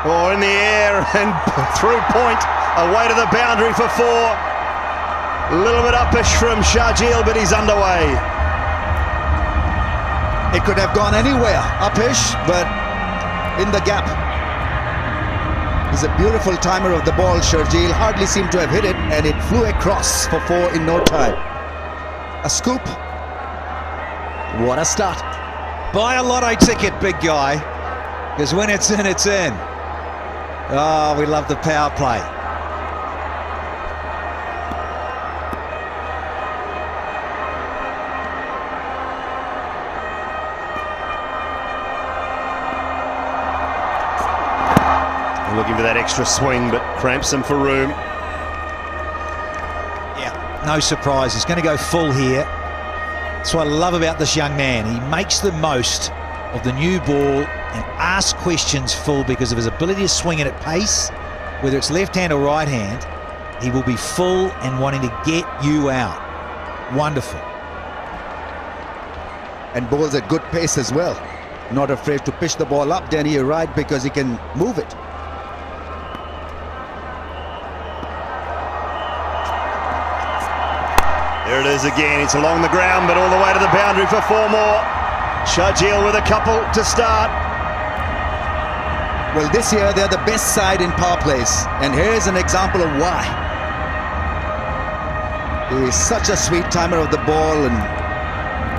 Oh, in the air and through point, away to the boundary for 4. A little bit uppish from Sharjeel, but he's underway. It could have gone anywhere, uppish, but in the gap. He's a beautiful timer of the ball. Sharjeel hardly seemed to have hit it, and it flew across for 4 in no time. A scoop. What a start. Buy a lotto ticket, big guy, because when it's in, it's in. Oh, we love the power play. Looking for that extra swing, but cramps him for room. Yeah, no surprise. He's going to go full here. That's what I love about this young man. He makes the most of the new ball and asks questions full because of his ability to swing it at pace, whether it's left hand or right hand. He will be full and wanting to get you out. Wonderful. And bowls at good pace as well. Not afraid to pitch the ball up, Danny, you're right, because he can move it. There it is again. It's along the ground, but all the way to the boundary for 4 more. Sharjeel with a couple to start. Well, this year they're the best side in power plays, and here's an example of why. He's such a sweet timer of the ball, and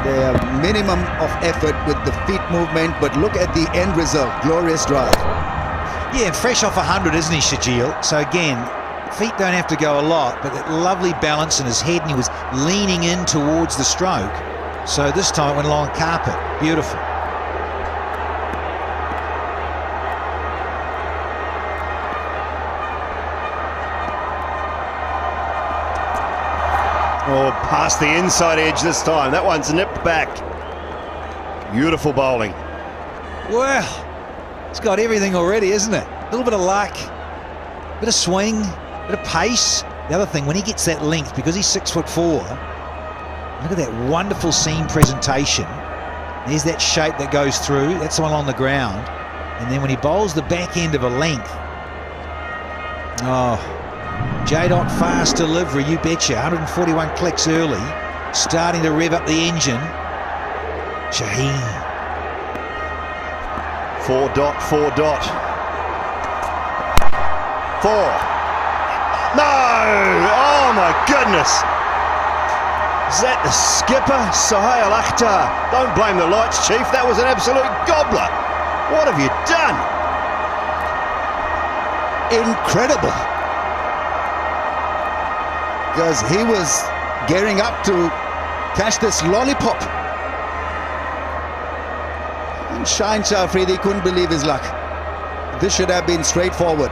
their minimum of effort with the feet movement, but look at the end result. Glorious drive. Yeah, fresh off 100, isn't he, Sharjeel? So again, feet don't have to go a lot, but that lovely balance in his head, and he was leaning in towards the stroke. So this time it went along carpet. Beautiful. Oh, past the inside edge this time. That one's nipped back. Beautiful bowling. Well, it's got everything already, isn't it? A little bit of luck, bit of swing, bit of pace. The other thing, when he gets that length, because he's 6'4", look at that wonderful seam presentation. There's that shape that goes through. That's the one on the ground. And then when he bowls the back end of a length, oh, J-Dot fast delivery, you betcha. 141 clicks early, starting to rev up the engine. Shaheen. 4 dot, 4 dot. 4. No! Oh my goodness! Is that the skipper, Sohail Akhtar? Don't blame the lights, Chief. That was an absolute gobbler. What have you done? Incredible. Because he was gearing up to catch this lollipop. And Shaheen Shah Afridi couldn't believe his luck. This should have been straightforward.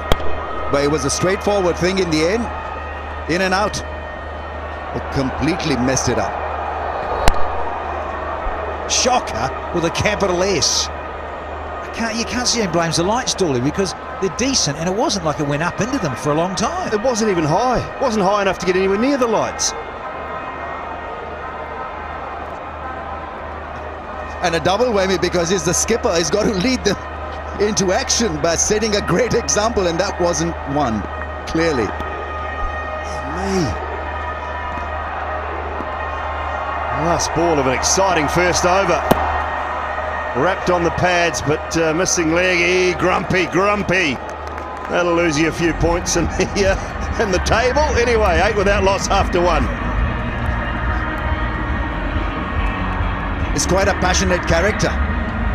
But it was a straightforward thing in the end. In and out. It completely messed it up. Shocker with a capital S. You can't see who blames the lights, Dawley, because they're decent, and it wasn't like it went up into them for a long time. It wasn't even high. It wasn't high enough to get anywhere near the lights. And a double whammy because he's the skipper. He's got to lead them into action by setting a great example, and that wasn't one, clearly. Last ball of an exciting first over. Wrapped on the pads, but missing leg. Grumpy. That'll lose you a few points in the table. Anyway, 8 without loss, half to 1. He's quite a passionate character,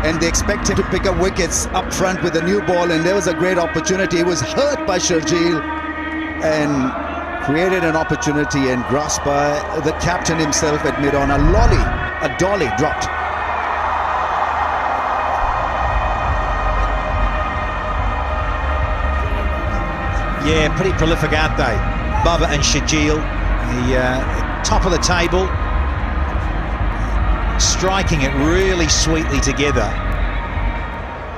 and they expect him to pick up wickets up front with a new ball, and there was a great opportunity. He was hurt by Sharjeel and created an opportunity and grasped by the captain himself at mid-on. A dolly dropped. Yeah, pretty prolific, aren't they? Bubba and Sharjeel, the top of the table, striking it really sweetly together.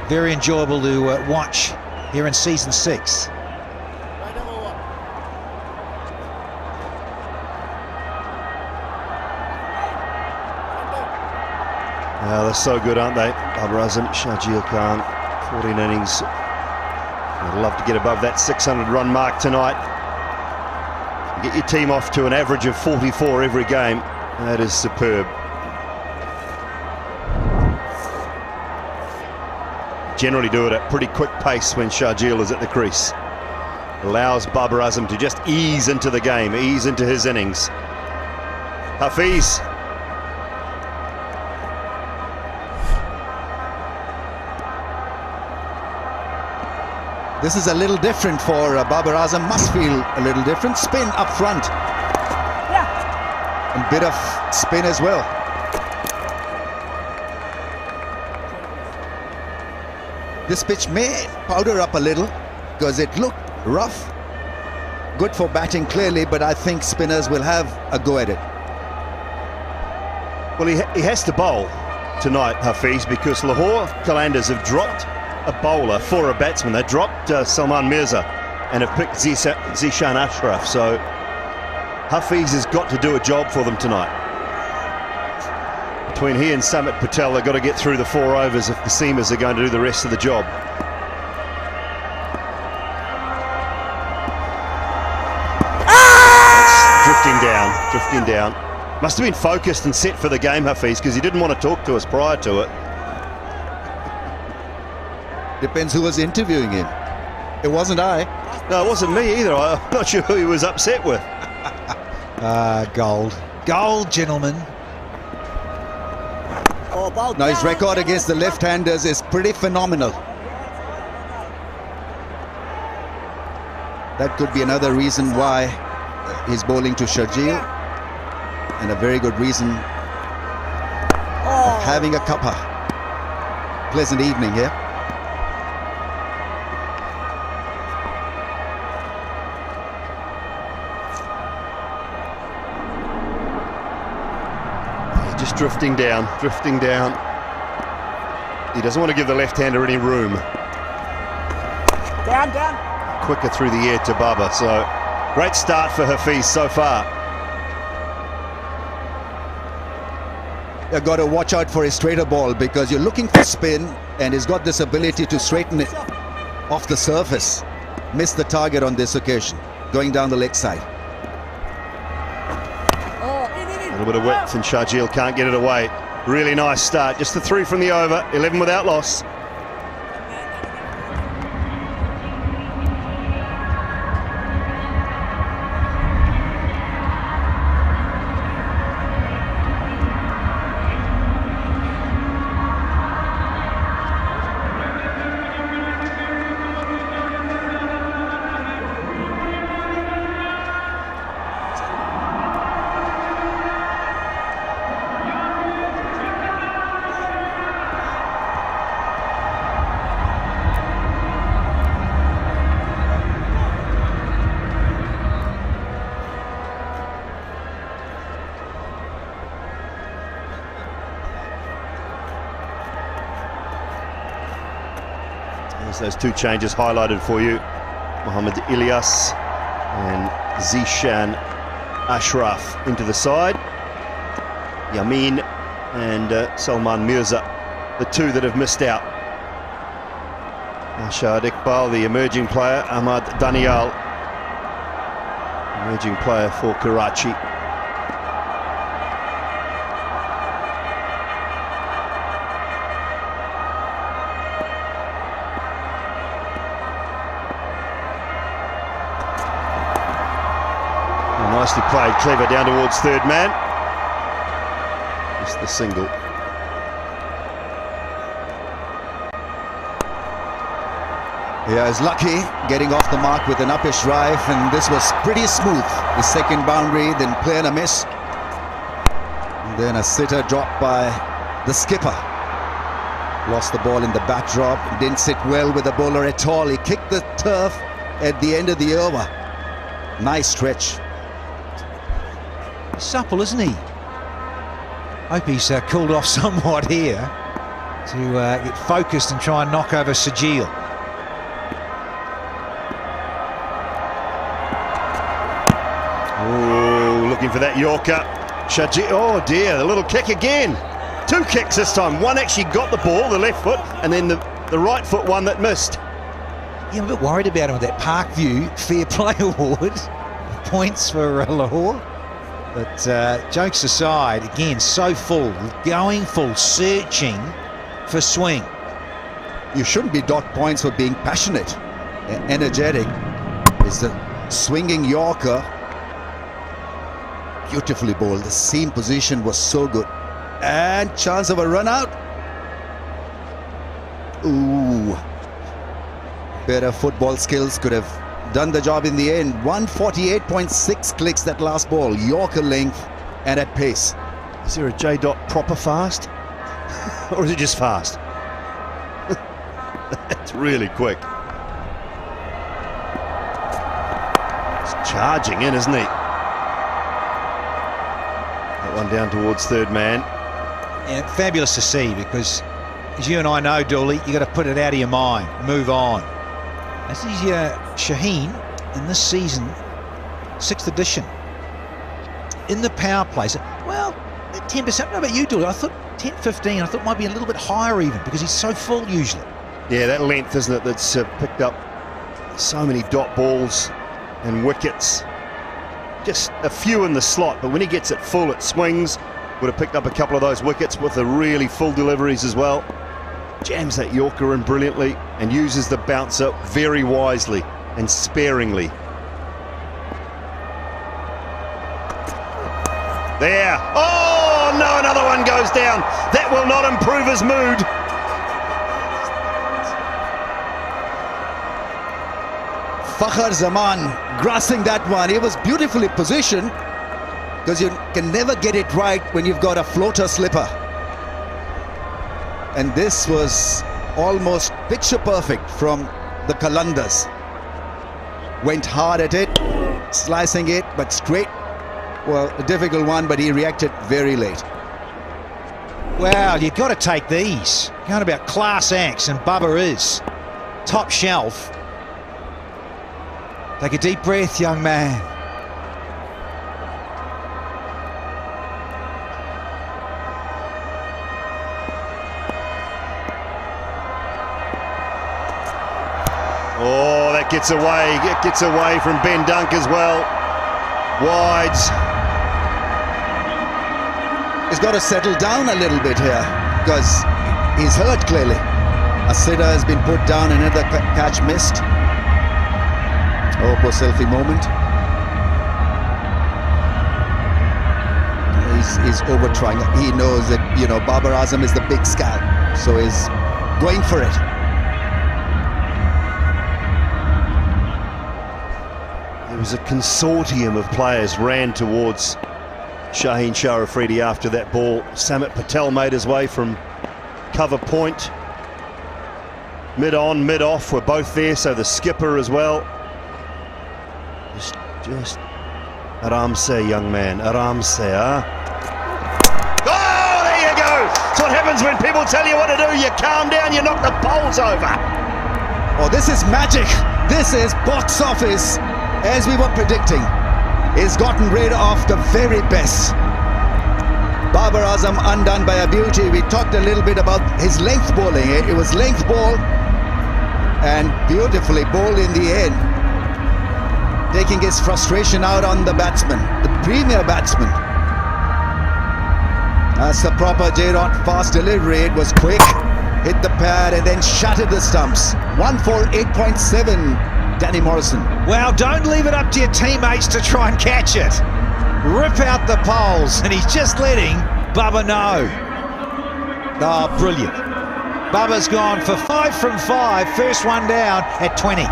Very enjoyable to watch here in season 6. They're so good, aren't they? Bubba Azam, Sharjeel Khan, 14 innings, I'd love to get above that 600-run mark tonight. Get your team off to an average of 44 every game. That is superb. Generally do it at pretty quick pace when Sharjeel is at the crease. Allows Babar Azam to just ease into the game, ease into his innings. Hafiz. This is a little different for Babar Azam, must feel a little different. Spin up front. Yeah. And bit of spin as well. This pitch may powder up a little because it looked rough. Good for batting clearly, but I think spinners will have a go at it. Well, he has to bowl tonight, Hafiz, because Lahore Qalandars have dropped a bowler for a batsman. They dropped Salman Mirza and have picked Zishan Ashraf. So Hafiz has got to do a job for them tonight. Between he and Samit Patel, they've got to get through the 4 overs if the seamers are going to do the rest of the job. Drifting down. Must have been focused and set for the game, Hafiz, because he didn't want to talk to us prior to it. Depends who was interviewing him. It wasn't I. No, it wasn't me either. I'm not sure who he was upset with. Gold. Gold, gentlemen. Now his record against the left-handers is pretty phenomenal. That could be another reason why he's bowling to Sharjeel, and a very good reason of having a cuppa. Pleasant evening here. Just drifting down. He doesn't want to give the left-hander any room. Down. Quicker through the air to Baba, so great start for Hafiz so far. You've got to watch out for his straighter ball because you're looking for spin, and he's got this ability to straighten it off the surface. Missed the target on this occasion, going down the leg side. A little bit of width and Sharjeel can't get it away. Really nice start. Just the 3 from the over, 11 without loss. There's those 2 changes highlighted for you. Mohammad Ilyas and Zishan Ashraf into the side. Yamin and Salman Mirza, the 2 that have missed out. Shahid Iqbal, the emerging player. Ahmad Danial, emerging player for Karachi. Nicely played, clever down towards third man. Just the single. Yeah, he's lucky getting off the mark with an uppish drive, and this was pretty smooth. The second boundary, then play and a miss. And then a sitter dropped by the skipper. Lost the ball in the backdrop, didn't sit well with the bowler at all. He kicked the turf at the end of the over. Nice stretch. Supple, isn't he? Hope he's cooled off somewhat here to get focused and try and knock over Sharjeel. Oh, looking for that Yorker. Sharjeel, oh dear, the little kick again. 2 kicks this time. One actually got the ball, the left foot, and then the right foot one that missed. Yeah, I'm a bit worried about him with that Parkview Fair Play Award. Points for Lahore. But jokes aside, again, so full, going full, searching for swing. You shouldn't be docked points for being passionate and energetic. It's the swinging Yorker. Beautifully bowled. The seam position was so good. And chance of a run out. Ooh. Better football skills could have done the job in the end. 148.6 clicks that last ball. Yorker length and at pace. Is there a J dot proper fast? Or is it just fast? It's really quick. It's charging in, isn't he? That one down towards third man. Yeah, fabulous to see, because as you and I know, Dooley, you got to put it out of your mind, move on. This is Shaheen in this season, 6th edition. In the power plays, well, 10%. What about you, Dooley? I thought 10, 15, I thought might be a little bit higher even, because he's so full usually. Yeah, that length, isn't it, that's picked up so many dot balls and wickets. Just a few in the slot, but when he gets it full, it swings. Would have picked up a couple of those wickets with the really full deliveries as well. Jams that Yorker in brilliantly and uses the bouncer very wisely and sparingly. There. Oh, no, another one goes down. That will not improve his mood. Fakhar Zaman grasping that one. He was beautifully positioned, because you can never get it right when you've got a floater slipper. And this was almost picture perfect from the Qalandars. Went hard at it, slicing it, but straight. Well, a difficult one, but he reacted very late. Well, you've got to take these. Going about class acts, and Bubba is. Top shelf. Take a deep breath, young man. Oh, that gets away. It gets away from Ben Dunk as well. Wides. He's got to settle down a little bit here, because he's hurt clearly. A sitter has been put down, another catch missed. Oh, poor selfie moment. He's over trying. He knows that, Babar Azam is the big scalp, so he's going for it. There was a consortium of players ran towards Shaheen Shah Afridi after that ball. Samit Patel made his way from cover point. Mid-on, mid-off were both there, so the skipper as well. Just Aram se, young man, Aram se, huh? Oh, there you go! That's what happens when people tell you what to do. You calm down, you knock the poles over. Oh, this is magic. This is box office, as we were predicting. He's gotten rid of the very best. Babar Azam undone by a beauty. We talked a little bit about his length bowling. It was length ball and beautifully bowled in the end, taking his frustration out on the batsman, the premier batsman. That's the proper J-Dot fast delivery. It was quick, hit the pad and then shattered the stumps. 148.7, Danny Morrison. Well, don't leave it up to your teammates to try and catch it. Rip out the poles, and he's just letting Bubba know. Oh, brilliant. Bubba's gone for 5 from 5, first one down at 20.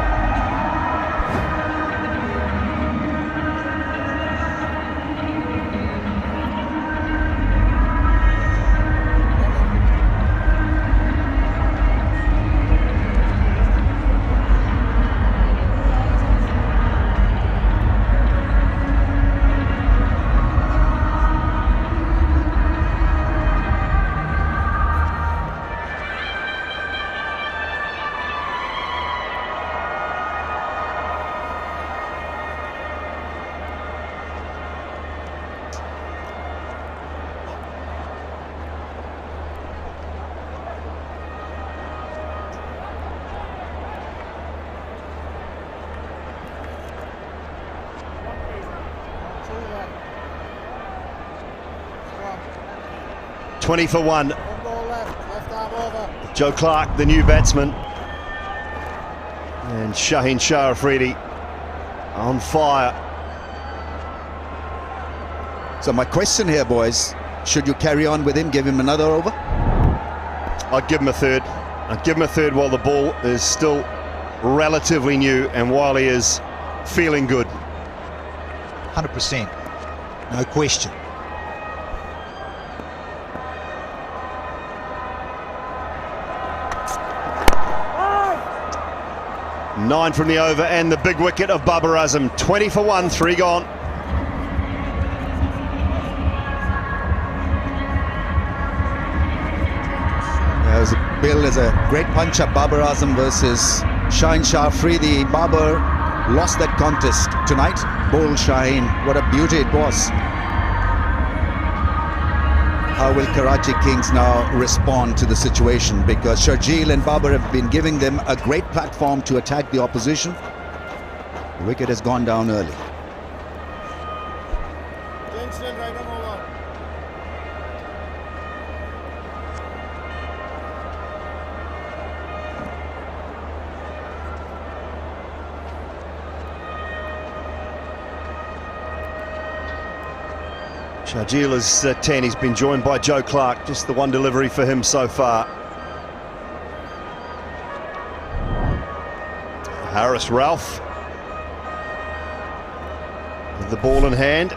20 for 1. One ball left arm over. Joe Clark, the new batsman. And Shaheen Shah Afridi on fire. So my question here, boys, should you carry on with him, give him another over? I'd give him a third. I'd give him a third while the ball is still relatively new and while he is feeling good. 100%. No question. Nine from the over and the big wicket of Babar Azam. 20 for 1, 3 gone. Bill is a great punch-up. Babar Azam versus Shaheen Shah Afridi. Babar lost that contest tonight. Bowled Shaheen. What a beauty it was. How will Karachi Kings now respond to the situation? Because Sharjeel and Babar have been giving them a great platform to attack the opposition. The wicket has gone down early. Kingston, right arm over. Sharjeel is 10. He's been joined by Joe Clark. Just the one delivery for him so far. Harris Ralph with the ball in hand.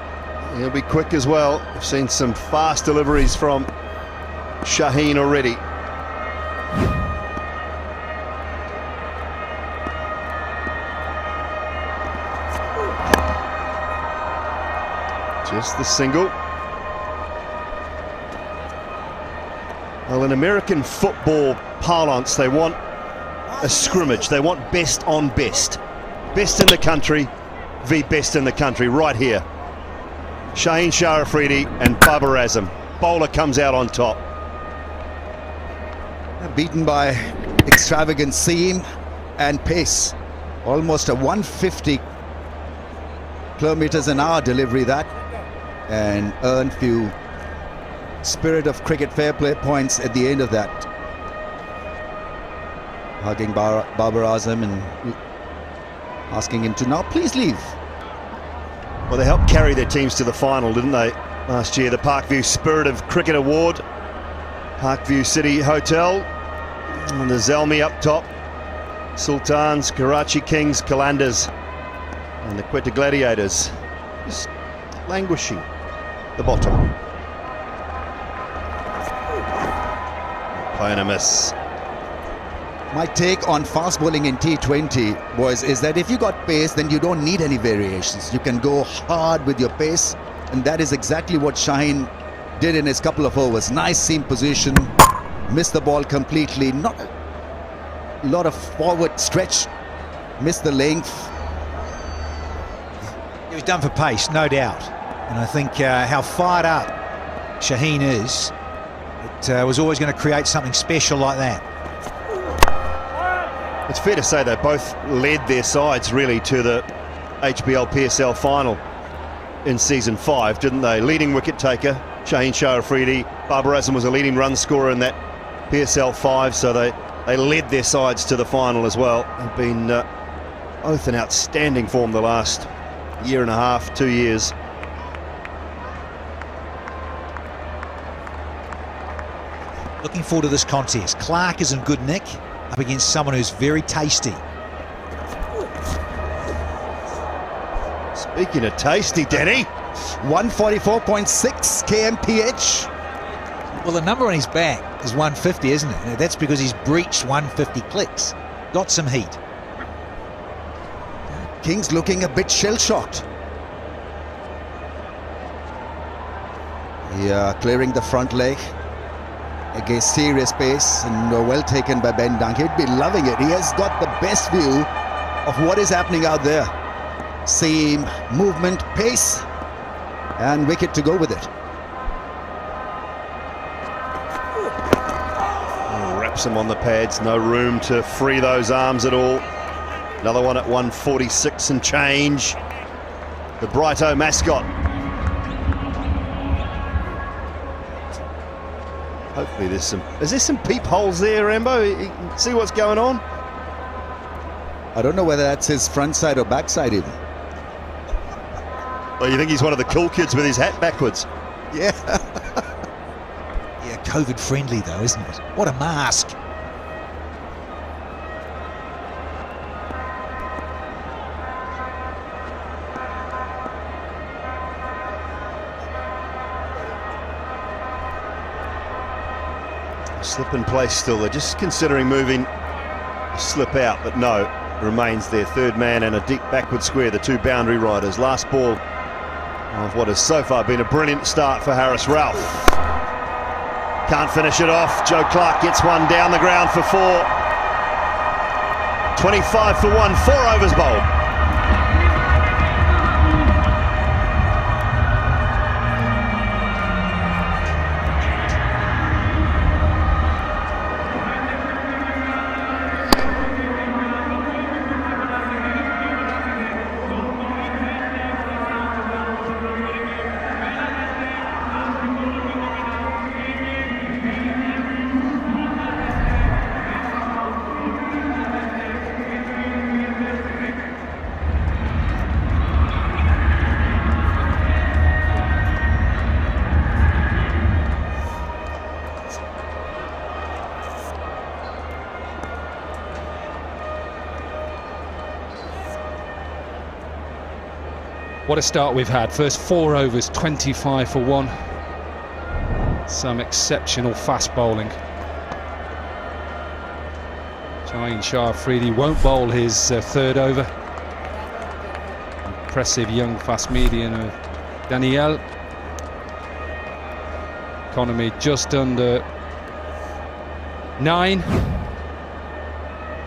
He'll be quick as well. We've seen some fast deliveries from Shaheen already. Just the single. Well, in American football parlance, they want a scrimmage. They want best on best. Best in the country v best in the country right here. Shaheen Shah Afridi and Babar Azam. Bowler comes out on top. Beaten by extravagant seam and pace. Almost a 150 kilometers an hour delivery that. And earned few spirit of cricket fair play points at the end of that. Hugging Babar Azam and asking him to now please leave. Well, they helped carry their teams to the final, didn't they, last year? The Parkview Spirit of Cricket Award, Parkview City Hotel, and the Zalmi up top, Sultans, Karachi Kings, Qalandars, and the Quetta Gladiators just languishing at the bottom. Playing a miss. My take on fast bowling in T20, boys, is that if you got pace, then you don't need any variations. You can go hard with your pace, and that is exactly what Shaheen did in his couple of overs. Nice seam position, missed the ball completely, not a lot of forward stretch, missed the length. He was done for pace, no doubt. And I think how fired up Shaheen is, it was always going to create something special like that. It's fair to say they both led their sides really to the HBL PSL final in season 5, didn't they? Leading wicket taker Shaheen Shah Afridi. Babar Azam was a leading run scorer in that PSL 5, so they led their sides to the final as well. They've been both in outstanding form the last year and a half, 2 years. Looking forward to this contest. Clark is in good nick up against someone who's very tasty. Speaking of tasty, Danny. 144.6 kmph. Well, the number on his back is 150, isn't it? That's because he's breached 150 clicks. Got some heat. Kings looking a bit shell-shocked. Yeah, clearing the front leg against serious pace, and well taken by Ben Dunk. He'd be loving it. He has got the best view of what is happening out there. Seam, movement, pace, and wicket to go with it. Wraps him on the pads, no room to free those arms at all. Another one at 146 and change. The Brighto mascot. Hopefully there's some... Is there some peepholes there, Rambo? You can see what's going on? I don't know whether that's his front side or back side even. Well, you think he's one of the cool kids with his hat backwards? Yeah. Yeah, COVID friendly though, isn't it? What a mask. Slip in place still. They're just considering moving, slip out, but no, remains their third man and a deep backward square, the two boundary riders. Last ball of what has so far been a brilliant start for Harris Ralph. Can't finish it off. Joe Clark gets one down the ground for 4. 25 for 1, 4 overs bowled. What a start we've had. First 4 overs, 25 for 1. Some exceptional fast bowling. Shaheen Shah Afridi won't bowl his third over. Impressive young fast median of Daniel. Economy just under 9.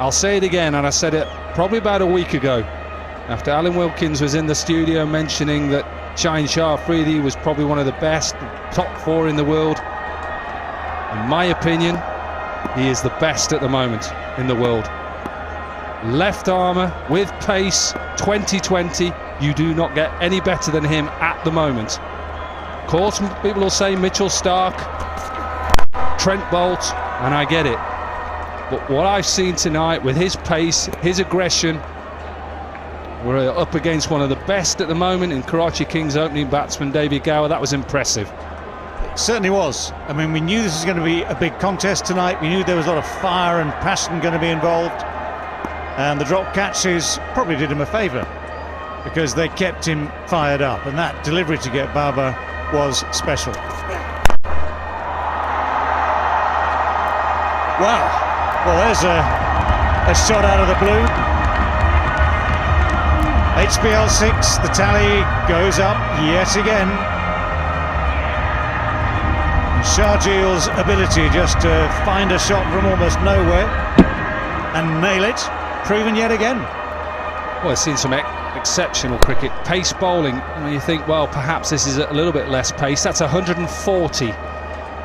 I'll say it again, and I said it probably about a week ago, after Alan Wilkins was in the studio mentioning that Shaheen Shah Afridi was probably one of the best, top 4 in the world. In my opinion, he is the best at the moment in the world. Left armour with pace, 2020. You do not get any better than him at the moment. Of course, people will say Mitchell Stark, Trent Bolt, and I get it. But what I've seen tonight with his pace, his aggression, we're up against one of the best at the moment in Karachi Kings opening batsman David Gower. That was impressive. It certainly was. I mean, we knew this was going to be a big contest tonight. We knew there was a lot of fire and passion going to be involved. And the drop catches probably did him a favour because they kept him fired up. And that delivery to get Baba was special. Wow. Well, there's a shot out of the blue. HBL 6, the tally goes up yet again. Sharjil's ability just to find a shot from almost nowhere and nail it, proven yet again. Well, I've seen some exceptional cricket. Pace bowling, you think, well, perhaps this is a little bit less pace. That's 140,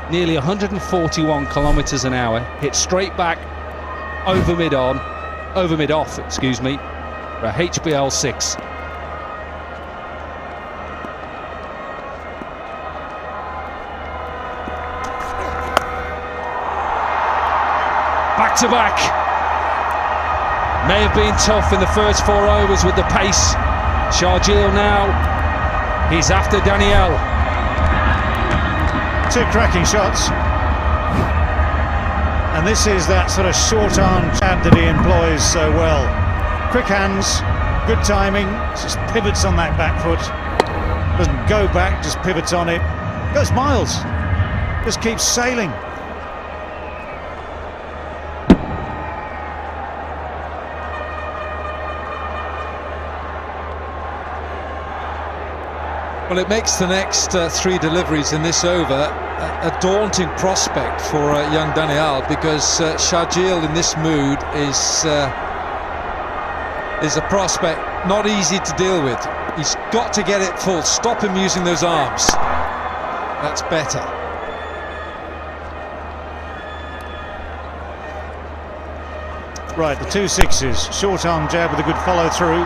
nearly 141 kilometres an hour. Hit straight back, over mid-off, excuse me. For a HBL 6. Back to back. May have been tough in the first 4 overs with the pace. Sharjeel now, he's after Daniel. 2 cracking shots. And this is that sort of short arm jab that he employs so well. Quick hands, good timing, just pivots on that back foot. Doesn't go back, just pivots on it. Goes miles, just keeps sailing. Well, it makes the next 3 deliveries in this over a daunting prospect for young Daniel, because Sharjeel in this mood is a prospect not easy to deal with. He's got to get it full. Stop him using those arms. That's better. Right, the 2 6s. Short arm jab with a good follow through.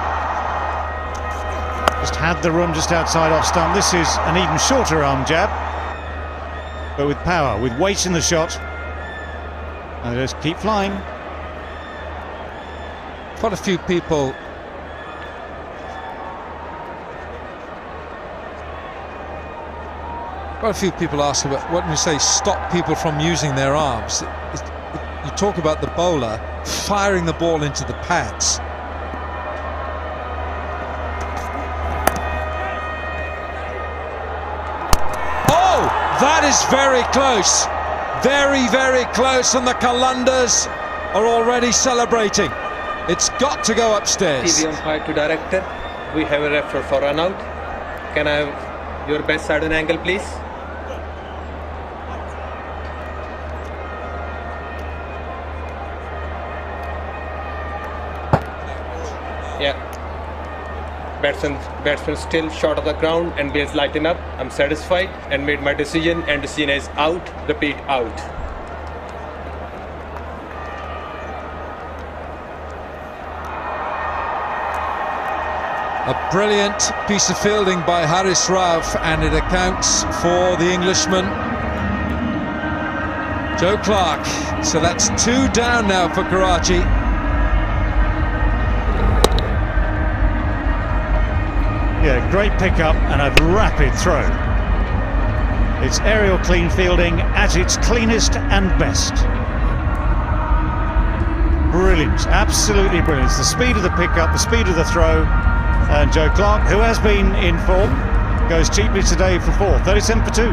Just had the run just outside off stump. This is an even shorter arm jab. but with power, with weight in the shot. And they just keep flying. Quite a few people ask about what we say, stop people from using their arms. You talk about the bowler firing the ball into the pads. Oh, that is very close. Very, very close, and the Qalandars are already celebrating. It's got to go upstairs. TV umpire to director. We have a referee for run out. Can I have your best side and angle, please? Yeah. Batsman still short of the ground and base lighten up. I'm satisfied and made my decision, and decision is out. Repeat, out. A brilliant piece of fielding by Haris Rauf, and it accounts for the Englishman Joe Clark. So that's 2 down now for Karachi. Yeah, great pickup and a rapid throw. It's aerial clean fielding at its cleanest and best. Brilliant, absolutely brilliant. It's the speed of the pickup, the speed of the throw. And Joe Clark, who has been in form, goes cheaply today for 4, 37 for 2.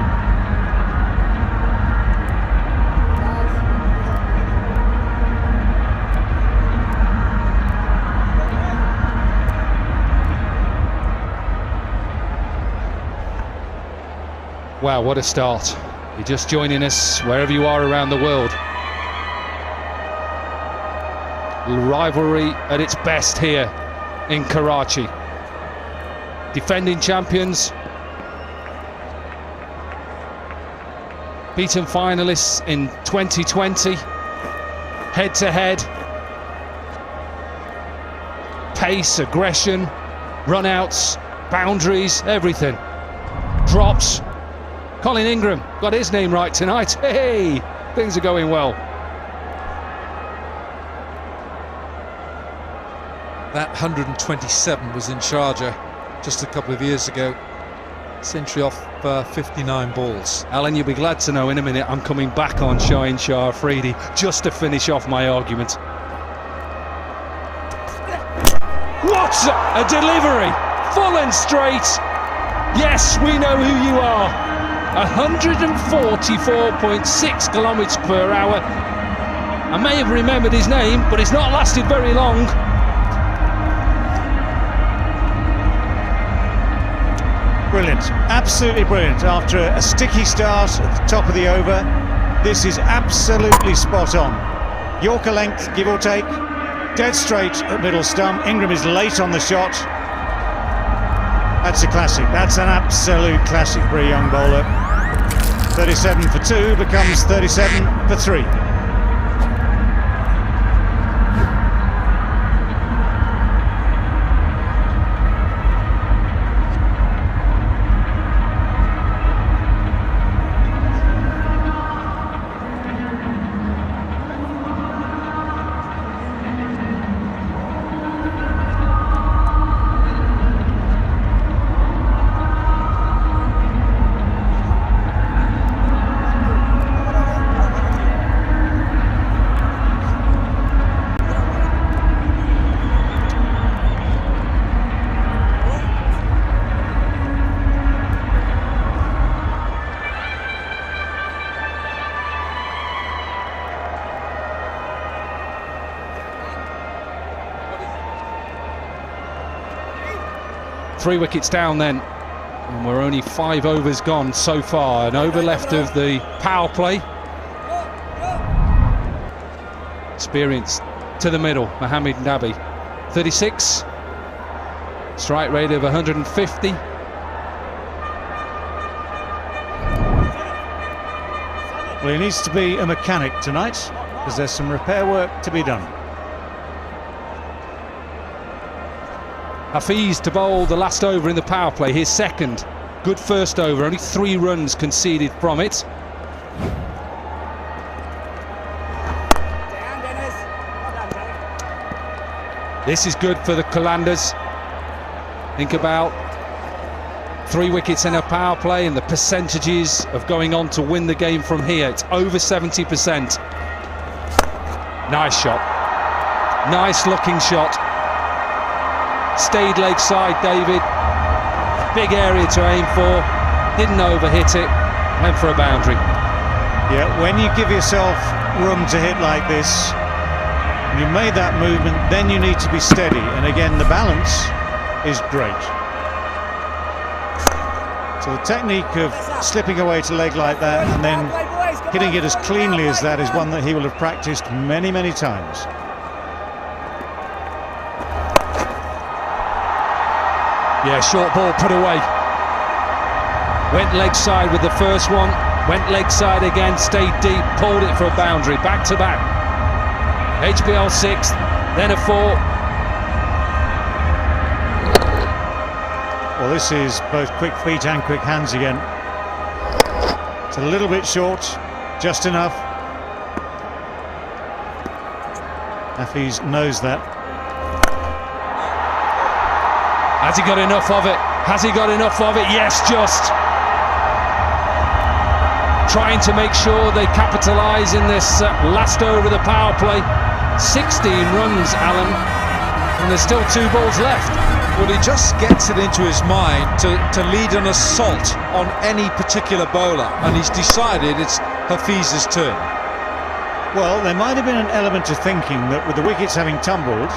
Wow, what a start. You're just joining us wherever you are around the world. Rivalry at its best here in Karachi. Defending champions, beaten finalists in 2020, head to head, pace, aggression, run-outs, boundaries, everything. Drops. Colin Ingram got his name right tonight. Hey, things are going well. That 127 was in Sharjah just a couple of years ago. Century off 59 balls. Alan, you'll be glad to know in a minute I'm coming back on Shaheen Shah Afridi just to finish off my argument. What a delivery! Full and straight. Yes, we know who you are. 144.6 kilometres per hour. I may have remembered his name, but it's not lasted very long. Brilliant, absolutely brilliant. After a sticky start at the top of the over, this is absolutely spot on. Yorker length, give or take, dead straight at middle stump. Ingram is late on the shot. That's a classic, that's an absolute classic for a young bowler. 37 for 2 becomes 37 for 3. Three wickets down then, and we're only 5 overs gone so far. An over left of the power play. Experience to the middle, Mohammed Nabi. 36, strike rate of 150. Well, he needs to be a mechanic tonight, because there's some repair work to be done. Hafiz to bowl the last over in the power play, his second. Good first over, only 3 runs conceded from it. This is good for the Qalandars. Think about 3 wickets in a power play and the percentages of going on to win the game from here. It's over 70%. Nice shot. Nice looking shot. Stayed leg side, David. Big area to aim for. Didn't overhit it. Went for a boundary. Yeah, when you give yourself room to hit like this, and you've made that movement, then you need to be steady. And again, the balance is great. So the technique of slipping away to leg like that and then hitting it as cleanly as that is one that he will have practiced many, many times. Yeah, short ball put away. Went leg side with the first one, went leg side again, stayed deep, pulled it for a boundary, back to back. HBL 6, then a 4. Well, this is both quick feet and quick hands again. It's a little bit short, just enough. Hafiz knows that. Has he got enough of it? Has he got enough of it? Yes, just. Trying to make sure they capitalise in this last over of the power play. 16 runs, Alan, and there's still 2 balls left. Well, he just gets it into his mind to lead an assault on any particular bowler, and he's decided it's Hafiz's turn. Well, there might have been an element of thinking that with the wickets having tumbled,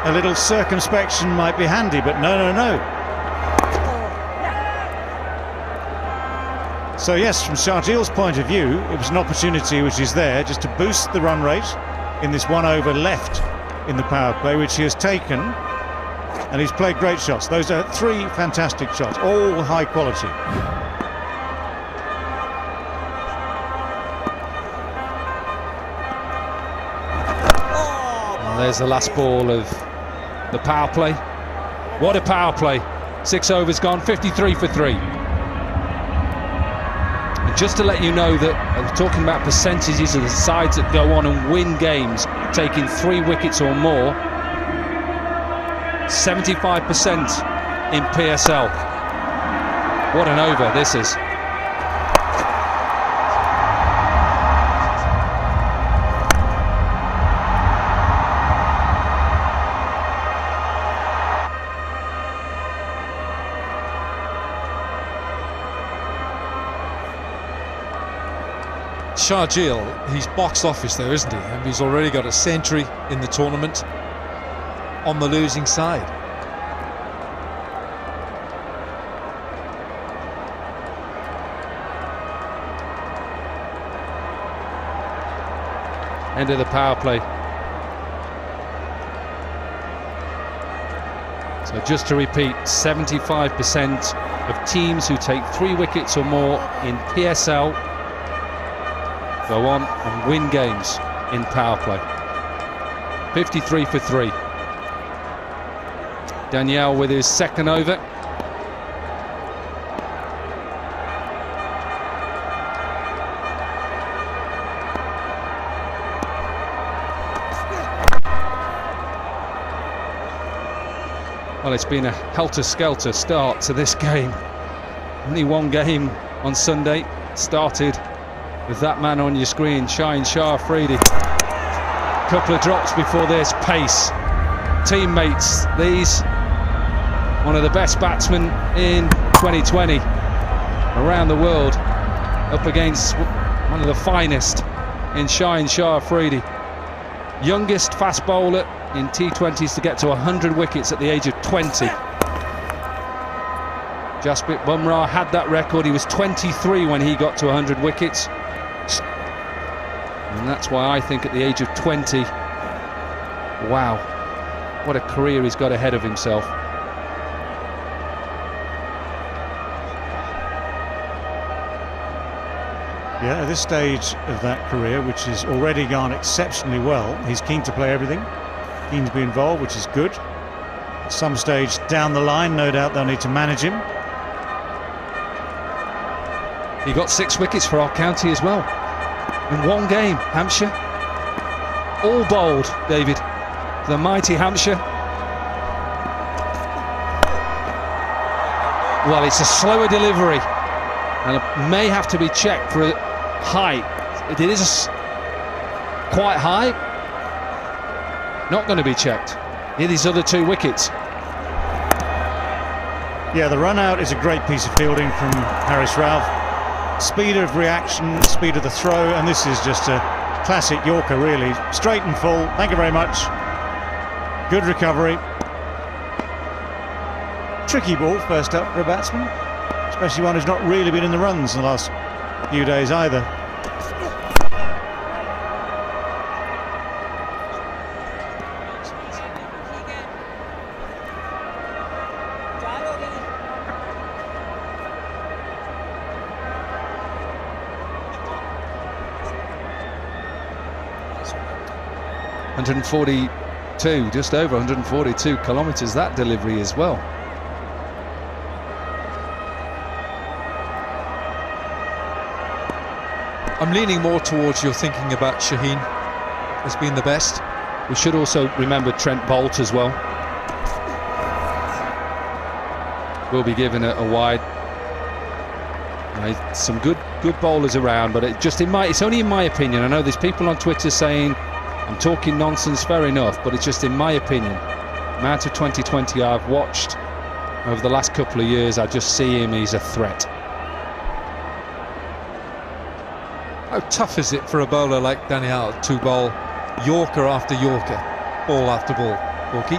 a little circumspection might be handy, but no. So yes, from Sharjil's point of view, it was an opportunity which is there just to boost the run rate in this 1 over left in the power play, which he has taken, and he's played great shots. Those are 3 fantastic shots, all high quality. And there's the last ball of the power play. What a power play. 6 overs gone, 53 for 3. And just to let you know that I was talking about percentages of the sides that go on and win games, taking 3 wickets or more. 75% in PSL. What an over this is. Sharjil, he's box office there, isn't he? And he's already got a century in the tournament on the losing side. End of the power play. So just to repeat, 75% of teams who take 3 wickets or more in PSL go on and win games in power play. 53 for 3. Danielle with his second over. Well, it's been a helter-skelter start to this game. Only 1 game on Sunday. Started with that man on your screen, Shaheen Shah Afridi. Couple of drops before this, pace. Teammates, these. One of the best batsmen in 2020 around the world, up against one of the finest in Shaheen Shah Afridi. Youngest fast bowler in T20s to get to 100 wickets at the age of 20. Jasprit Bumrah had that record. He was 23 when he got to 100 wickets. And that's why I think at the age of 20, wow, what a career he's got ahead of himself. Yeah, at this stage of that career, which has already gone exceptionally well, he's keen to play everything, keen to be involved, which is good. At some stage down the line, no doubt they'll need to manage him. He got 6 wickets for our county as well. In 1 game, Hampshire. All bowled, David. The mighty Hampshire. Well, it's a slower delivery, and it may have to be checked for height. It is quite high. Not going to be checked. Near these other 2 wickets. Yeah, the run out is a great piece of fielding from Haris Ralph. Speed of reaction, speed of the throw, and this is just a classic Yorker, really. Straight and full. Thank you very much. Good recovery. Tricky ball first up for a batsman, especially one who's not really been in the runs in the last few days either. Just over 142 kilometres, that delivery as well. I'm leaning more towards your thinking about Shaheen as being the best. We should also remember Trent Boult as well. Will be given a wide. Some good bowlers around, but it's only in my opinion. I know there's people on Twitter saying I'm talking nonsense, fair enough, but it's just in my opinion. The amount of 2020 I've watched over the last couple of years, I just see him, he's a threat. How tough is it for a bowler like Daniel to bowl Yorker after Yorker, ball after ball, Borky?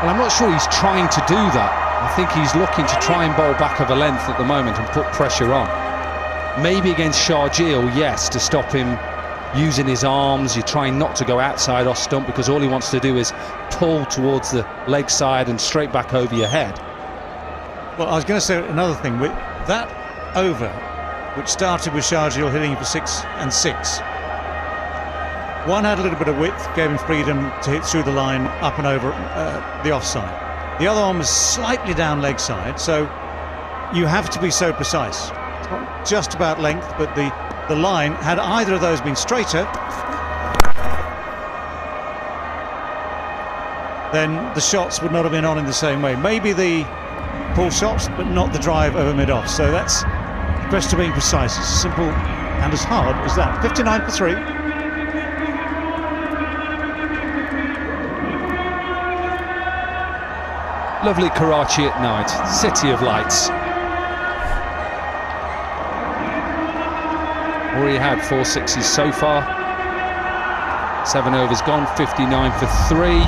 Well, I'm not sure he's trying to do that. I think he's looking to try and bowl back of a length at the moment and put pressure on. Maybe against Sharjeel, yes, to stop him using his arms. You're trying not to go outside off stump because all he wants to do is pull towards the leg side and straight back over your head. Well, I was going to say another thing. With that over, which started with Sharjeel hitting for 6 and 6, one had a little bit of width, gave him freedom to hit through the line, up and over the offside. The other one was slightly down leg side, so you have to be so precise. It's not just about length, but the line, had either of those been straighter, then the shots would not have been on in the same way. Maybe the pull shots, but not the drive over mid-off. So that's the question of being precise. It's simple and as hard as that. 59 for 3. Lovely Karachi at night, city of lights. Already had 4 sixes so far. 7 overs gone, 59 for 3.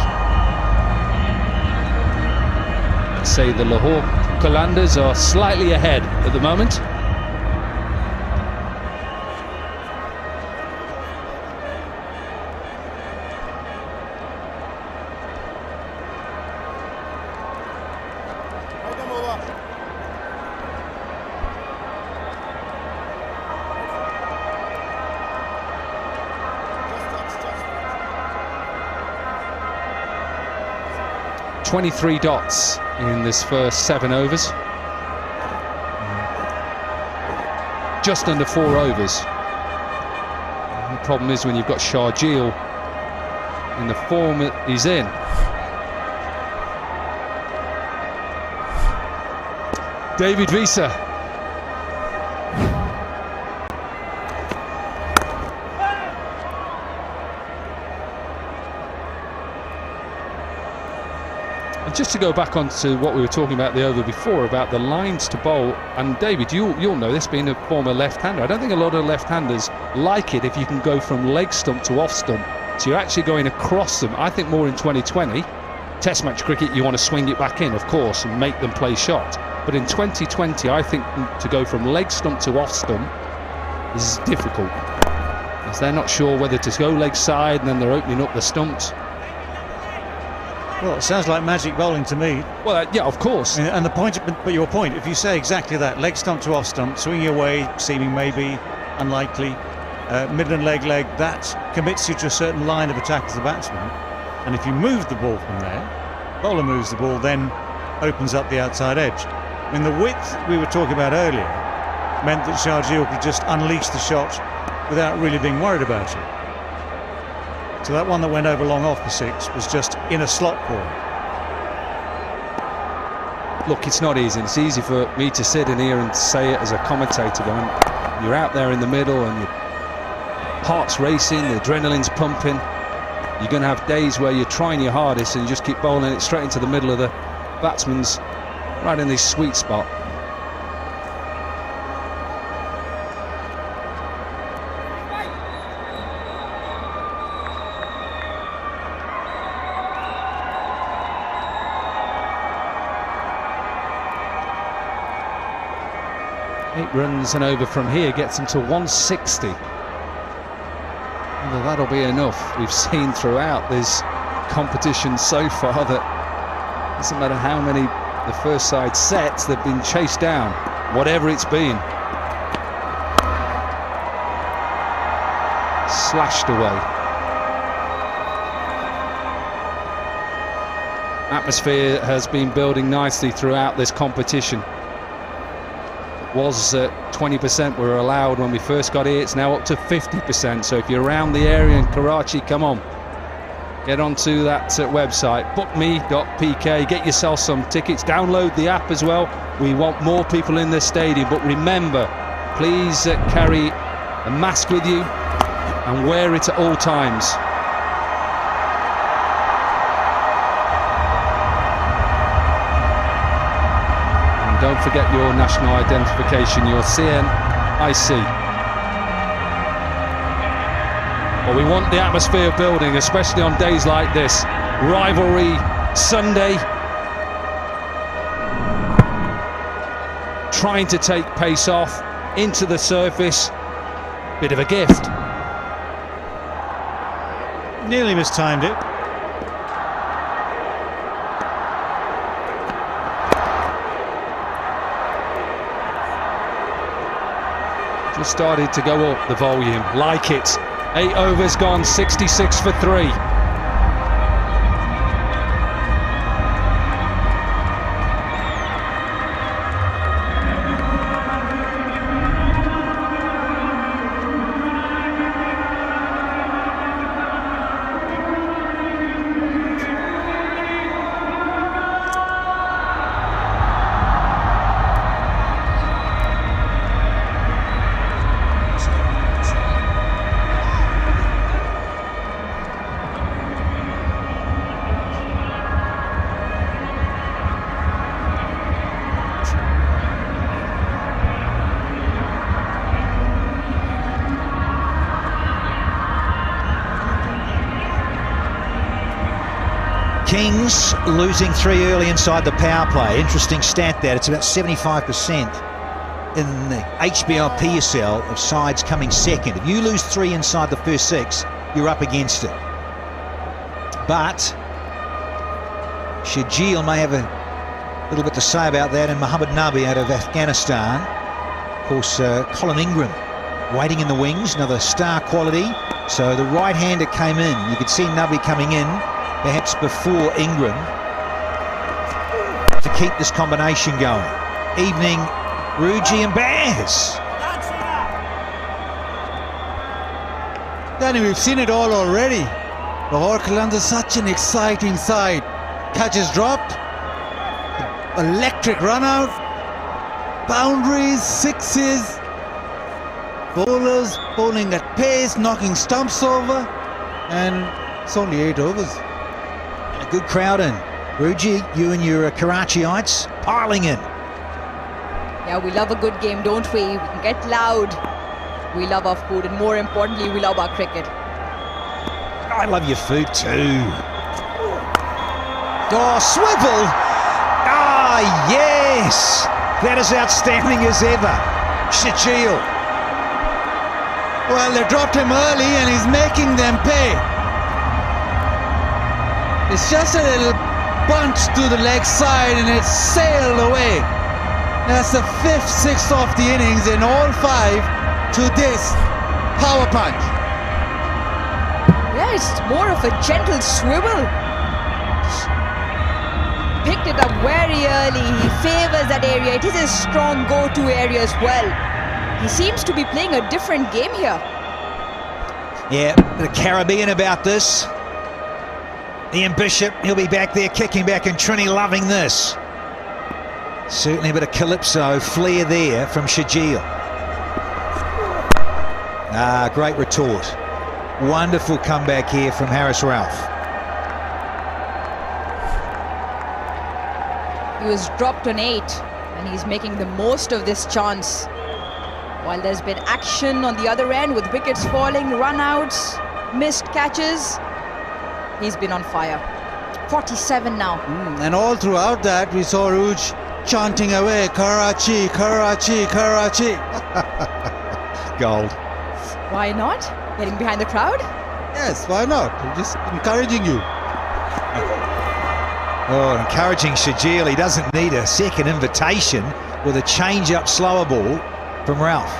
Let's say the Lahore Qalandars are slightly ahead at the moment. Right them over. 23 dots in this first 7 overs. Just under 4 overs. And the problem is when you've got Sharjeel in the form that he's in. David Visa. And just to go back onto what we were talking about the over before, about the lines to bowl, and David, you'll know this being a former left-hander. I don't think a lot of left-handers like it if you can go from leg stump to off stump. So you're actually going across them. I think more in 2020, Test match cricket, you want to swing it back in, of course, and make them play shot. But in 2020, I think to go from leg stump to off stump is difficult, as they're not sure whether to go leg side, and then they're opening up the stumps. Well, it sounds like magic bowling to me. Well, yeah, of course. And the point, but your point, if you say exactly that, leg stump to off stump, swinging away, seeming maybe unlikely, middle and leg, that commits you to a certain line of attack as the batsman. And if you move the ball from there, bowler moves the ball, then opens up the outside edge. I mean, the width we were talking about earlier meant that Sharjeel could just unleash the shot without really being worried about it. So that one that went over long off the 6 was just in a slot ball. Look, it's not easy. It's easy for me to sit in here and say it as a commentator, but when you're out there in the middle and your heart's racing, the adrenaline's pumping, you're going to have days where you're trying your hardest and you just keep bowling it straight into the middle of the batsman's, right in this sweet spot. Eight runs and over from here gets them to 160. Whether that'll be enough, we've seen throughout this competition so far that doesn't matter how many the first side sets, they've been chased down, whatever it's been. Slashed away. Atmosphere has been building nicely throughout this competition. Was 20% were allowed when we first got here. It's now up to 50%. So if you're around the area in Karachi, come on, get onto that website, bookme.pk, get yourself some tickets, download the app as well. We want more people in the stadium, but remember, please carry a mask with you and wear it at all times. Don't forget your national identification, your CNIC. Well, we want the atmosphere building, especially on days like this. Rivalry Sunday. Trying to take pace off into the surface. Bit of a gift. Nearly mistimed it. Just started to go up the volume, like it. 8 overs gone, 66 for 3. Kings losing 3 early inside the power play. Interesting stat that. It's about 75% in the HBL PSL of sides coming second. If you lose 3 inside the first 6, you're up against it. But Shajil may have a little bit to say about that, and Muhammad Nabi out of Afghanistan. Of course, Colin Ingram waiting in the wings, another star quality. So the right-hander came in. You could see Nabi coming in, perhaps before Ingram, to keep this combination going. Evening, Ruji and Baz. Danny, we've seen it all already. Lahore Qalandars is such an exciting side. Catches dropped, electric run out, boundaries, sixes, bowlers bowling at pace, knocking stumps over, and it's only 8 overs. A good crowd in. Ruji, you and your Karachiites piling in. Yeah, we love a good game, don't we? We can get loud. We love our food, and more importantly, we love our cricket. I love your food too. Oh, swivel! Ah, yes! That is outstanding as ever. Shajil. Well, they dropped him early and he's making them pay. It's just a little bunch to the leg side and it's sailed away. That's the 5th, 6th of the innings, and all 5 to this power punch. Yeah, it's more of a gentle swivel. Picked it up very early. He favors that area. It is his strong go-to area as well. He seems to be playing a different game here. Yeah, bit of Caribbean about this. Ian Bishop, he'll be back there kicking back, and Trini loving this. Certainly a bit of calypso flair there from Shajil. Great retort. Wonderful comeback here from Harris Ralph. He was dropped on 8 and he's making the most of this chance. While there's been action on the other end with wickets falling, run-outs, missed catches, he's been on fire. 47 now. And all throughout that, we saw Rouge chanting away, Karachi, Karachi, Karachi. Gold. Why not? Getting behind the crowd? Yes, why not? We're just encouraging you. Oh, encouraging Shajil. He doesn't need a second invitation with a change-up slower ball from Ralph.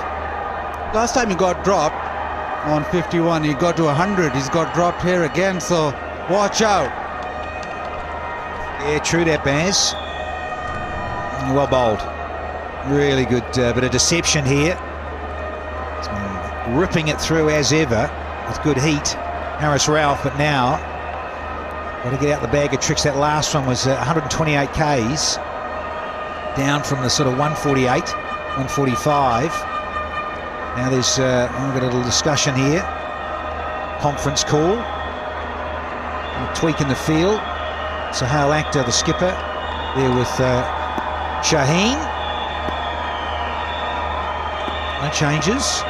Last time he got dropped on 51, he got to 100. He's got dropped here again, so watch out. Yeah, true that, Baz. Well bowled. Really good bit of deception here. He's been ripping it through as ever with good heat, Harris Ralph, but now got to get out the bag of tricks. That last one was 128 Ks, down from the sort of 148, 145. Now there's I've got a little discussion here. Conference call. A tweak in the field. Sohail Akhtar, the skipper, there with Shaheen. No changes.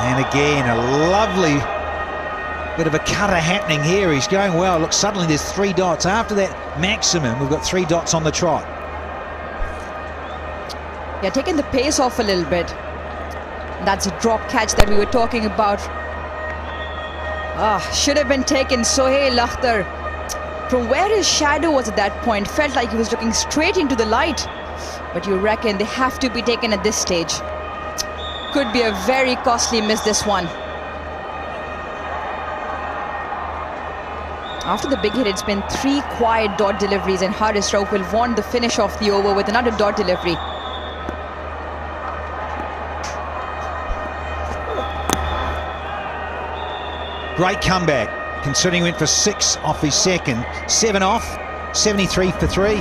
And again, a lovely bit of a cutter happening here. He's going well. Look, suddenly there's 3 dots. After that maximum, we've got 3 dots on the trot. Yeah, taking the pace off a little bit. That's a drop catch that we were talking about. Should have been taken. Sohail Akhtar, from where his shadow was at that point, felt like he was looking straight into the light. But you reckon they have to be taken at this stage. Could be a very costly miss, this one. After the big hit, it's been 3 quiet dot deliveries, and Harris Ralph will want the finish of the over with another dot delivery. Great comeback, considering he went for 6 off his second. 7 off, 73 for 3.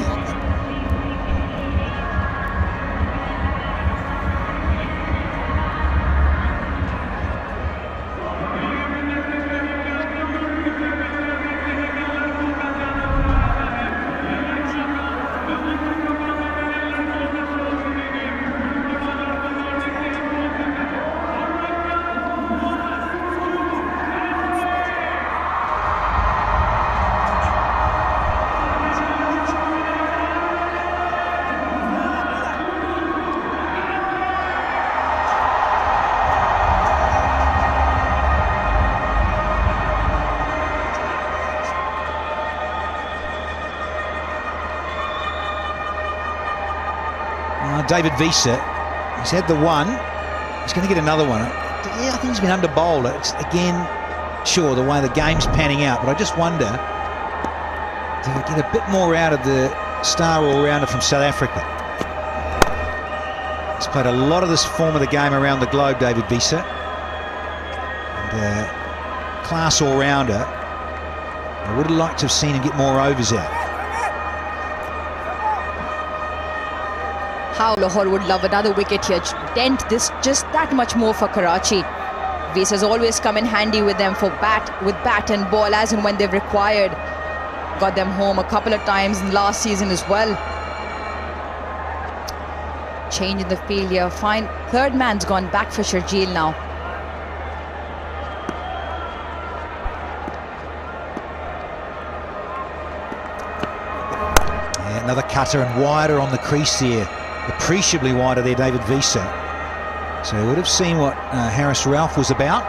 David Visa, he's had the one, he's going to get another one. Yeah, I think he's been under bowled. It's, again, sure, the way the game's panning out, but I just wonder to get a bit more out of the star all-rounder from South Africa. He's played a lot of this form of the game around the globe, David Visa. And class all-rounder. I would have liked to have seen him get more overs out. How Lahore would love another wicket here. Dent this just that much more for Karachi. Visa's always come in handy with them for bat and ball as and when they've required. Got them home a couple of times in last season as well. Change in the field here. Fine. Third man's gone back for Sharjeel now. Yeah, another cutter and wider on the crease here. Appreciably wider there, David Visa. So he would have seen what Harris Ralph was about,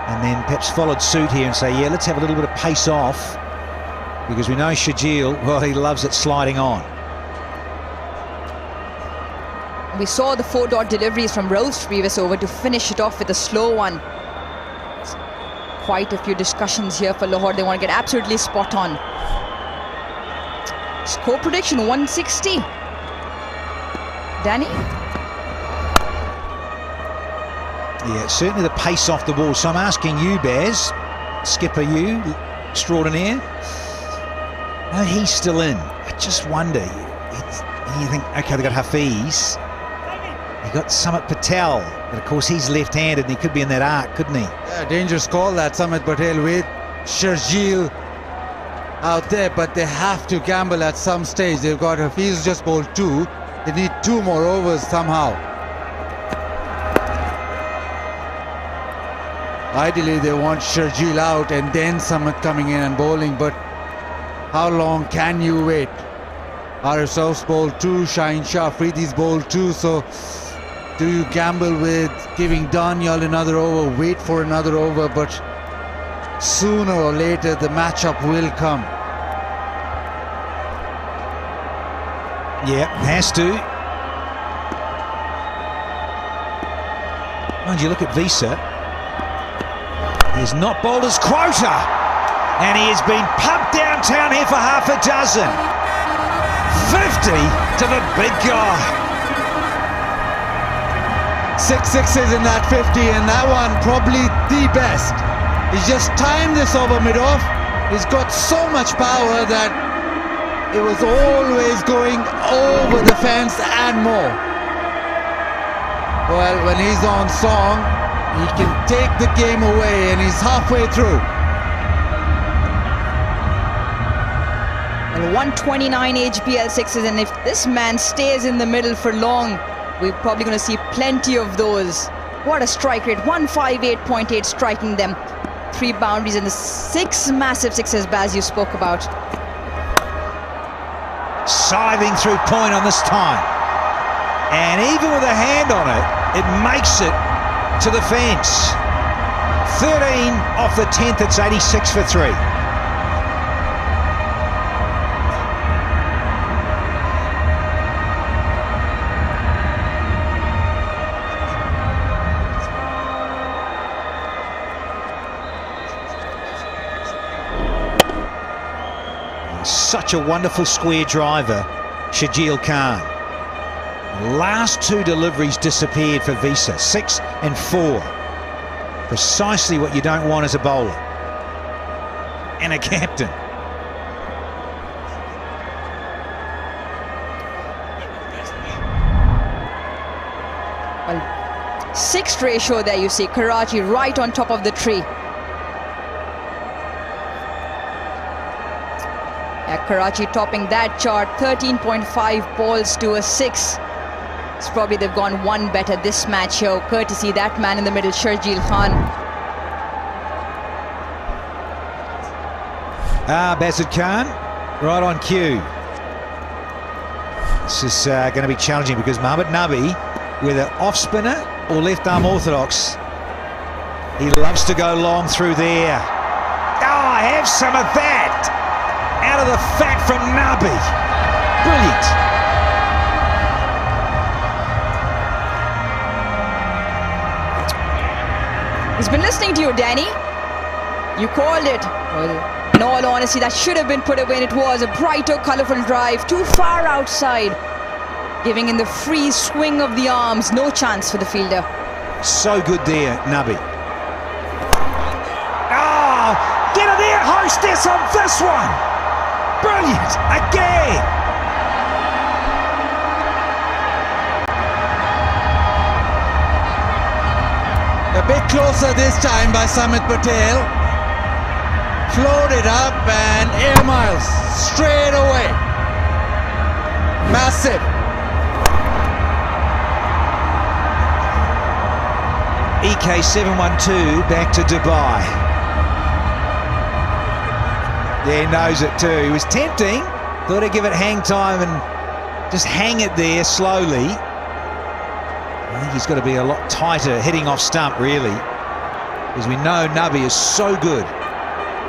and then perhaps followed suit here and say, yeah, let's have a little bit of pace off, because we know Shajil, well, he loves it sliding on. We saw the 4 dot deliveries from Ralph's previous over to finish it off with a slow one. Quite a few discussions here for Lahore. They want to get absolutely spot on. Score prediction 160. Danny? Yeah, certainly the pace off the ball. So I'm asking you, Baz, skipper you, extraordinaire. No, he's still in. I just wonder. You think, okay, they've got Hafiz. They got Samit Patel. But of course, he's left-handed and he could be in that arc, couldn't he? Yeah, dangerous call that, Samit Patel, with Sharjeel out there. But they have to gamble at some stage. They've got Hafiz just bowled 2. They need 2 more overs somehow. Ideally, they want Sharjeel out and then Samit coming in and bowling. But how long can you wait? RSL's bowled 2, Shaheen Shah Afridi's bowled 2. So do you gamble with giving Daniel another over, wait for another over? But sooner or later, the matchup will come. Yeah, has to. Mind you, look at Visa. He has not bowled his quota. And he has been pumped downtown here for half a dozen. 50 to the big guy. 6 sixes in that 50, and that one probably the best. He's just timed this over mid-off. He's got so much power that it was always going over the fence and more. Well, when he's on song, he can take the game away, and he's halfway through. And 129 HBL sixes, and if this man stays in the middle for long, we're probably going to see plenty of those. What a strike rate, 158.8 striking them. 3 boundaries and the 6 massive sixes, Baz, you spoke about. Scything through point on this time. And even with a hand on it, it makes it to the fence. 13 off the 10th, it's 86 for 3. Such a wonderful square driver, Sharjeel Khan. Last 2 deliveries disappeared for Visa, 6 and 4. Precisely what you don't want as a bowler and a captain. Well, 6th ratio there you see, Karachi right on top of the tree. Karachi topping that chart, 13.5 balls to a 6. It's probably they've gone 1 better this match here, courtesy that man in the middle, Sharjeel Khan. Bazid Khan, right on cue. This is going to be challenging because Mohammad Nabi, whether off spinner or left arm orthodox, he loves to go long through there. Oh, have some of that! Out of the fat from Nabi. Brilliant. He's been listening to you, Danny. You called it. Well, in all honesty, that should have been put away, and it was a brighter, colourful drive. Too far outside. Giving in the free swing of the arms. No chance for the fielder. So good there, Nabi. Ah, get in there, hostess, on this one. Brilliant, again! A bit closer this time by Samit Patel. Floated up and air miles straight away. Massive. EK 712 back to Dubai. Yeah, he knows it too. He was tempting. Thought he'd give it hang time and just hang it there slowly. I think he's got to be a lot tighter hitting off stump, really. Because we know Nabi is so good.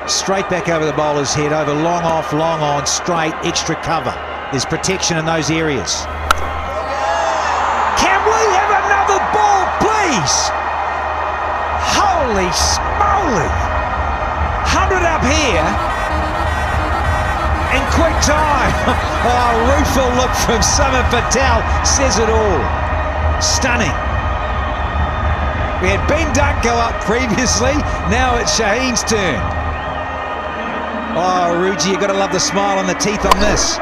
Straight back over the bowler's head, over long off, long on, straight, extra cover. There's protection in those areas. Can we have another ball, please? Holy smoly! 100 up here. In quick time. Oh, rueful look from Samit Patel says it all. Stunning. We had Ben Duck go up previously. Now it's Shaheen's turn. Oh, Ruji, you've got to love the smile on the teeth on this.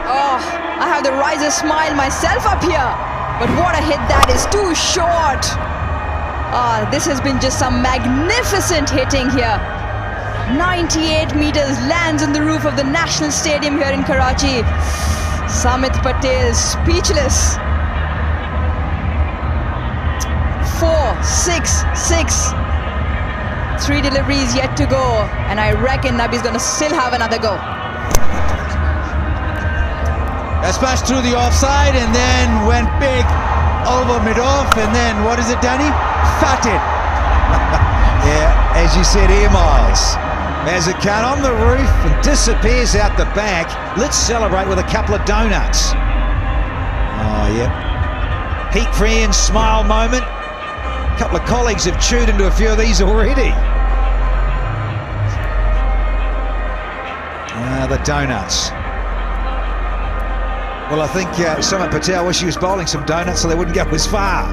Oh, I have the riser smile myself up here. But what a hit that is, too short. This has been just some magnificent hitting here. 98 meters lands on the roof of the National Stadium here in Karachi. Samit Patel speechless. 4, 6, 6. 3 deliveries yet to go, and I reckon Nabi's going to still have another go. A smash through the offside and then went big over mid-off, and then what is it, Danny? Fatted. Yeah, as you said, Air Miles. As it can on the roof and disappears out the back. Let's celebrate with a couple of donuts. Oh, yeah. Peak for Ian's smile moment. A couple of colleagues have chewed into a few of these already. The donuts. Well, I think Samit Patel wished he was bowling some donuts so they wouldn't go as far.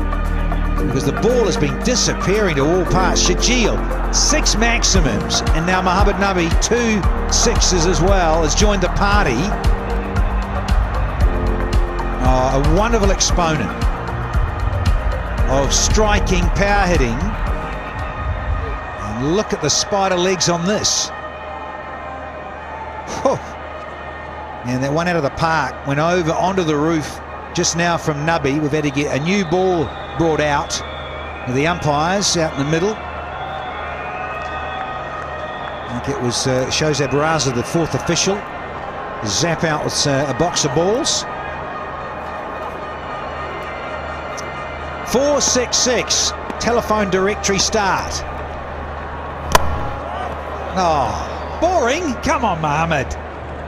Because the ball has been disappearing to all parts. Shajil, 6 maximums, and now Mohammad Nabi, 2 6s as well, has joined the party. Oh, a wonderful exponent of striking, power hitting. And look at the spider legs on this. Whew. And that one out of the park went over onto the roof just now from Nabi. We've had to get a new ball brought out with the umpires out in the middle. I think it was Shozab Raza, the 4th official. Zap out with a box of balls. 4-6-6. Telephone directory start. Oh, boring. Come on, Mohammed.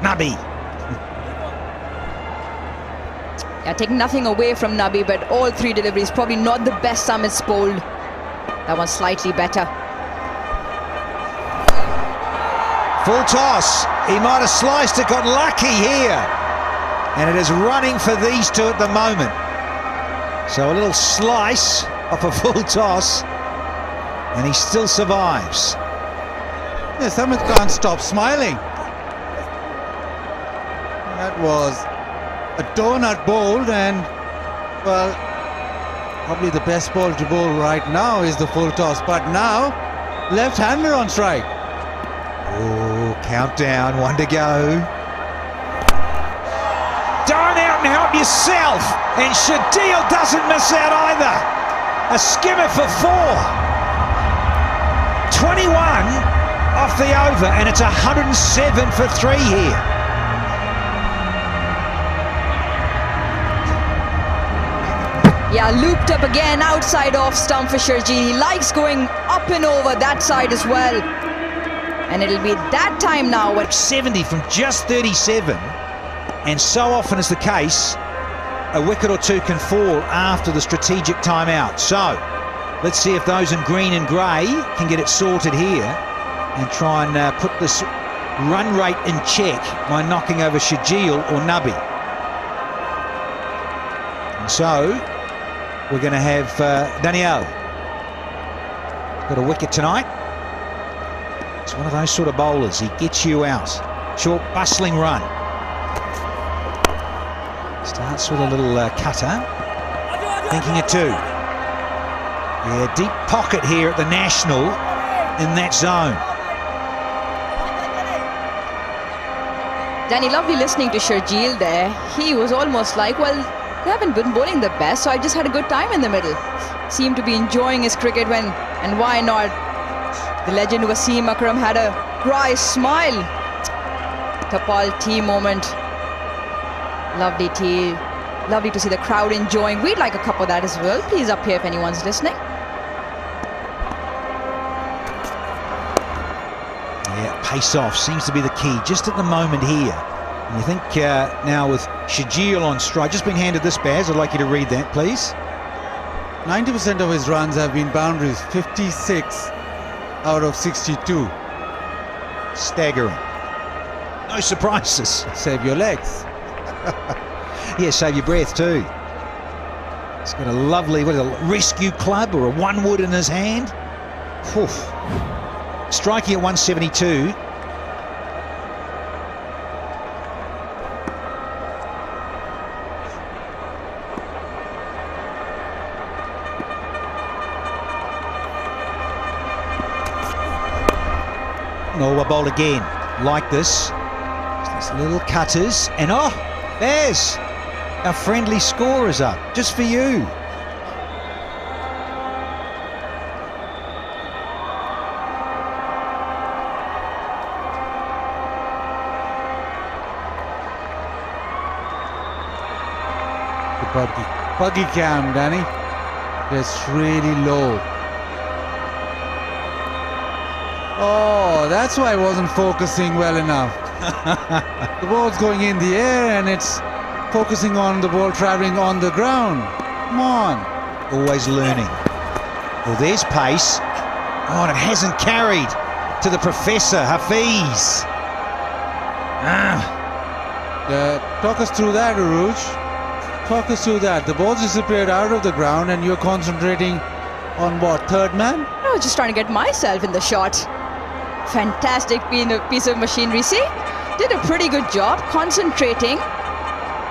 Nabi. Yeah, take nothing away from Nabi, but all 3 deliveries, probably not the best Samit's bowled. That one's slightly better. Full toss. He might have sliced it, got lucky here. And it is running for these two at the moment. So a little slice off a full toss, and he still survives. Yeah, Samit can't stop smiling. That was a donut bowled, and well, probably the best ball to bowl right now is the full toss, but now left-hander on strike. Oh, countdown, 1 to go. Darn out and help yourself, and Shadil doesn't miss out either. A skimmer for 4. 21 off the over, and it's 107 for 3 here. Yeah, looped up again, outside off stump for Sharjeel. He likes going up and over that side as well. And it'll be that time now. 70 from just 37. And so often is the case, a wicket or 2 can fall after the strategic timeout. So, let's see if those in green and grey can get it sorted here and try and put this run rate in check by knocking over Shajil or Nabi. And so, we're going to have Daniel. Got a wicket tonight. It's one of those sort of bowlers. He gets you out. Short, bustling run. Starts with a little cutter. Thinking a 2. Yeah, deep pocket here at the National in that zone. Danny, lovely listening to Sharjeel there. He was almost like, well, they haven't been bowling the best, so I just had a good time in the middle. Seemed to be enjoying his cricket when, and why not? The legend Wasim Akram had a dry smile. Tapal tea moment. Lovely tea. Lovely to see the crowd enjoying. We'd like a cup of that as well. Please up here if anyone's listening. Yeah, pace off seems to be the key just at the moment here. And you think now with Shajil on strike, just been handed this, Baz, I'd like you to read that, please. 90% of his runs have been boundaries, 56 out of 62. Staggering. No surprises. Save your legs. Yeah, save your breath too. He's got a lovely, what is it, a rescue club or a one wood in his hand. Oof. Striking at 172. No, we're bowled again, like this. These little cutters, and oh, there's our friendly scorers up, just for you. Buggy cam, Danny. It's really low. Oh, that's why I wasn't focusing well enough. The ball's going in the air and it's focusing on the ball traveling on the ground. Come on. Always learning. Well, there's pace. Oh, and it hasn't carried to the Professor Hafiz. Talk us through that, Aruj. Talk us through that. The ball's disappeared out of the ground and you're concentrating on what, third man? I was just trying to get myself in the shot. Fantastic piece of machinery. See? Did a pretty good job concentrating.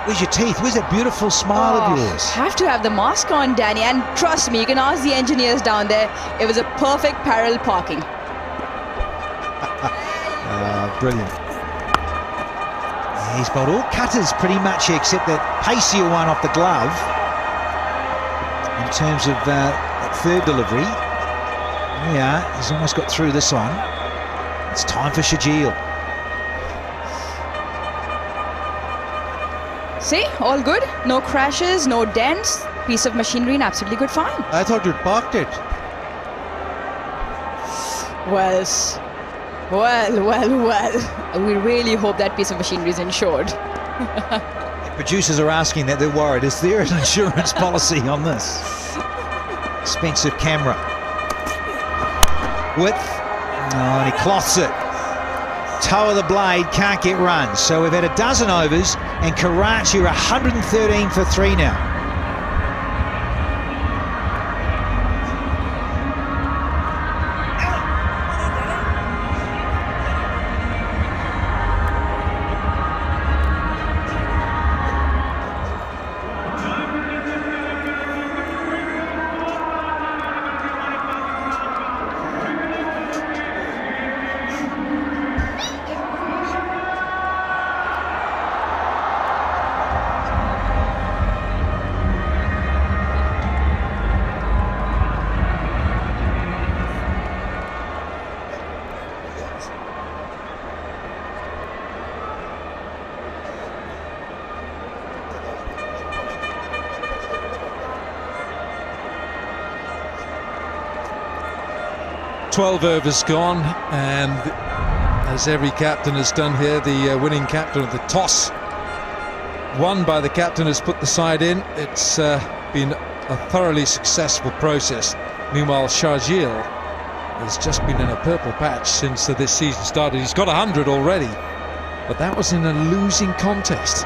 Where's your teeth? Where's that beautiful smile of yours? Have to have the mask on, Danny. And trust me, you can ask the engineers down there. It was a perfect parallel parking. Brilliant. He's bowled all cutters pretty much, except that pacier one off the glove. In terms of that third delivery. Yeah, he's almost got through this one. It's time for Shajil. See, all good. No crashes, no dents. Piece of machinery in absolutely good fine. I thought you'd parked it. Well. We really hope that piece of machinery is insured. Producers are asking that, they're worried. Is there an insurance policy on this? Expensive camera. Width. Oh, and he cloths it. Toe of the blade, can't get runs. So we've had a dozen overs, and Karachi are 113 for 3 now. Twelve overs gone, and as every captain has done here, the winning captain of the toss won by the captain has put the side in. It's been a thoroughly successful process. Meanwhile, Shajil has just been in a purple patch since this season started. He's got 100 already, but that was in a losing contest.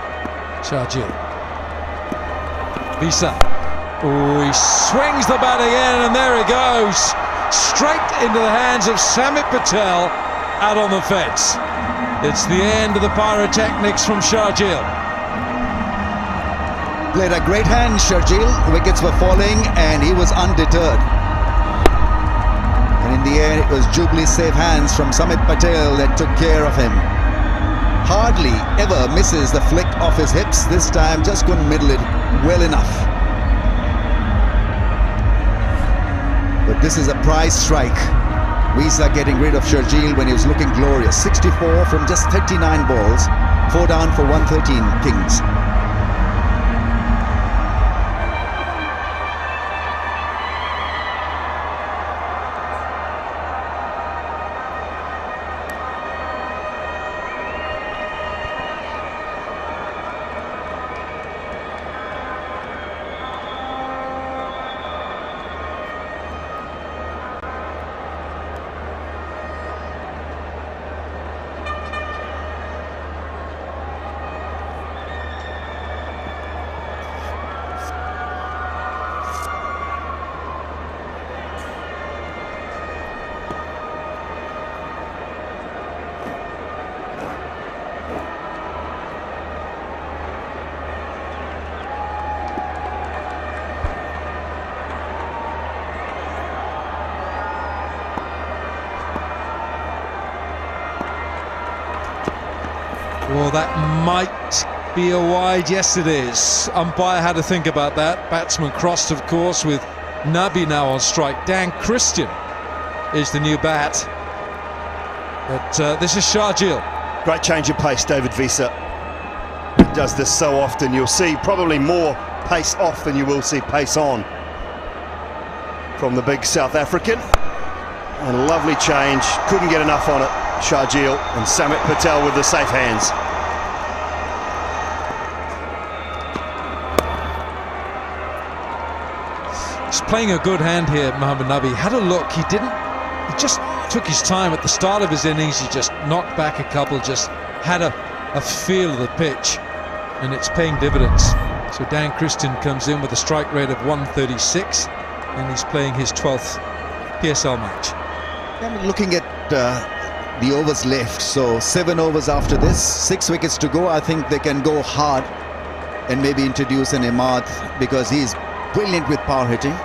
Shajil. Visa. Oh, he swings the bat again, and there he goes. Straight into the hands of Samit Patel, out on the fence. It's the end of the pyrotechnics from Shajil. Played a great hand, Shajil. Wickets were falling and he was undeterred. And in the end, it was Jubilee's safe hands from Samit Patel that took care of him. Hardly ever misses the flick off his hips. This time just couldn't middle it well enough. But this is a prize strike. Visa getting rid of Shajil when he was looking glorious. 64 from just 39 balls. 4 down for 113 Kings. Well, that might be a wide. Yes, it is. Umpire had to think about that. Batsman crossed, of course, with Nabi now on strike. Dan Christian is the new bat. But this is Sharjeel. Great change of pace, David Visa. He does this so often. You'll see probably more pace off than you will see pace on from the big South African. And a lovely change. Couldn't get enough on it, Sharjeel, and Samit Patel with the safe hands. He's playing a good hand here, Mohammad Nabi. Had a look. He just took his time at the start of his innings. He just knocked back a couple, just had a feel of the pitch, and it's paying dividends. So Dan Christian comes in with a strike rate of 136, and he's playing his 12th PSL match. I'm looking at the overs left, so 7 overs after this, 6 wickets to go. I think they can go hard and maybe introduce an Imad, because he's brilliant with power hitting.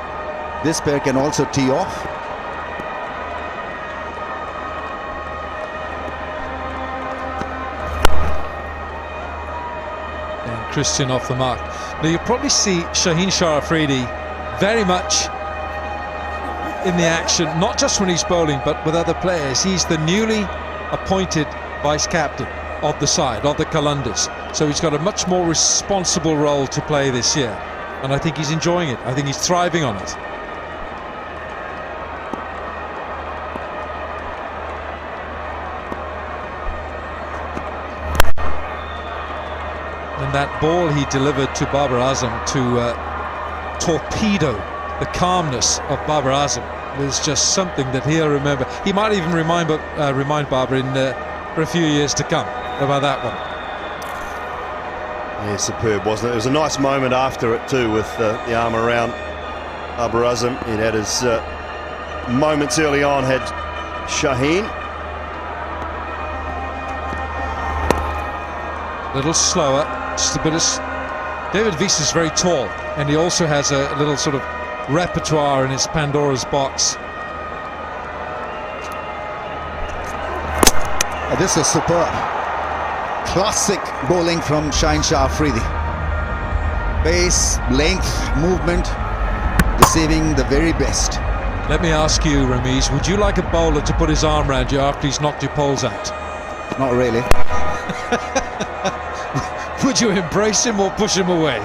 This pair can also tee off. And Christian off the mark. Now you'll probably see Shaheen Shah Afridi very much in the action, not just when he's bowling but with other players. He's the newly appointed vice captain of the side, of the Qalandars, so he's got a much more responsible role to play this year, and I think he's enjoying it. I think he's thriving on it. And that ball he delivered to Babar Azam to torpedo the calmness of Babar Azam was just something that he'll remember. He might even remind Babar for a few years to come about that one. Yeah, superb, wasn't it? It was a nice moment after it too, with the arm around Babar Azam. He'd had his moments early on, had Shaheen. A little slower, just a bit of... David Visa's very tall, and he also has a little sort of repertoire in his Pandora's box. This is superb. Classic bowling from Shaheen Shah Afridi. Pace, length, movement, receiving the very best. Let me ask you, Ramiz, would you like a bowler to put his arm around you after he's knocked your poles out? Not really. Would you embrace him or push him away?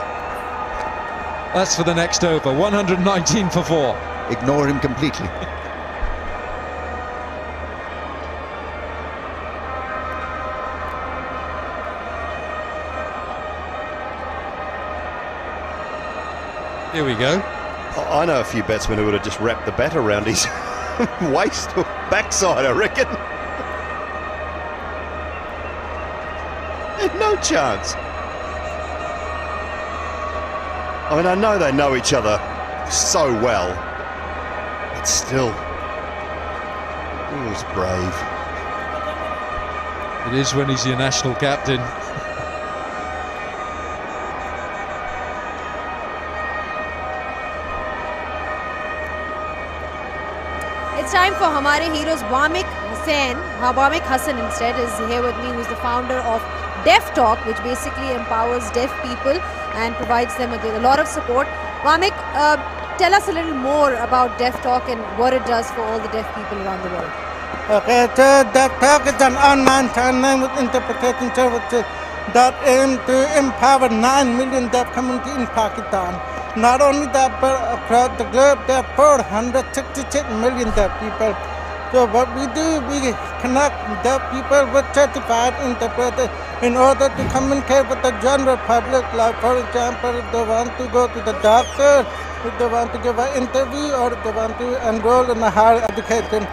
That's for the next over. 119 for 4. Ignore him completely. Here we go. I know a few batsmen who would have just wrapped the bat around his waist or backside, I reckon. No chance. I mean, I know they know each other so well, but still, he was brave. It is when he's your national captain. It's time for Hamare Heroes. Wamik Hassan instead is here with me, who's the founder of Deaf Talk, which basically empowers deaf people and provides them with a lot of support. Wamik, tell us a little more about Deaf Talk and what it does for all the deaf people around the world. Okay, so Deaf Talk is an online channel with interpretation services that aim to empower 9 million deaf community in Pakistan. Not only that, but across the globe, there are 466 million deaf people. So what we do, we connect deaf people with certified interpreters in order to communicate with the general public. Like, for example, if they want to go to the doctor, if they want to give an interview, or if they want to enroll in a higher education.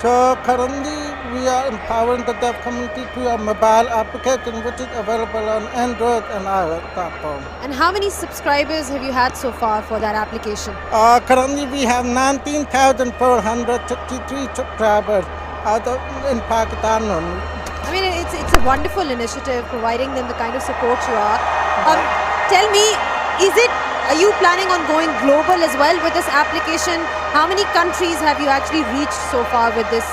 So currently, we are empowering the deaf community through a mobile application, which is available on Android and iOS platform. And how many subscribers have you had so far for that application? Currently, we have 19,463 subscribers in Pakistan only. I mean, it's a wonderful initiative, providing them the kind of support you are. Tell me, are you planning on going global as well with this application? How many countries have you actually reached so far with this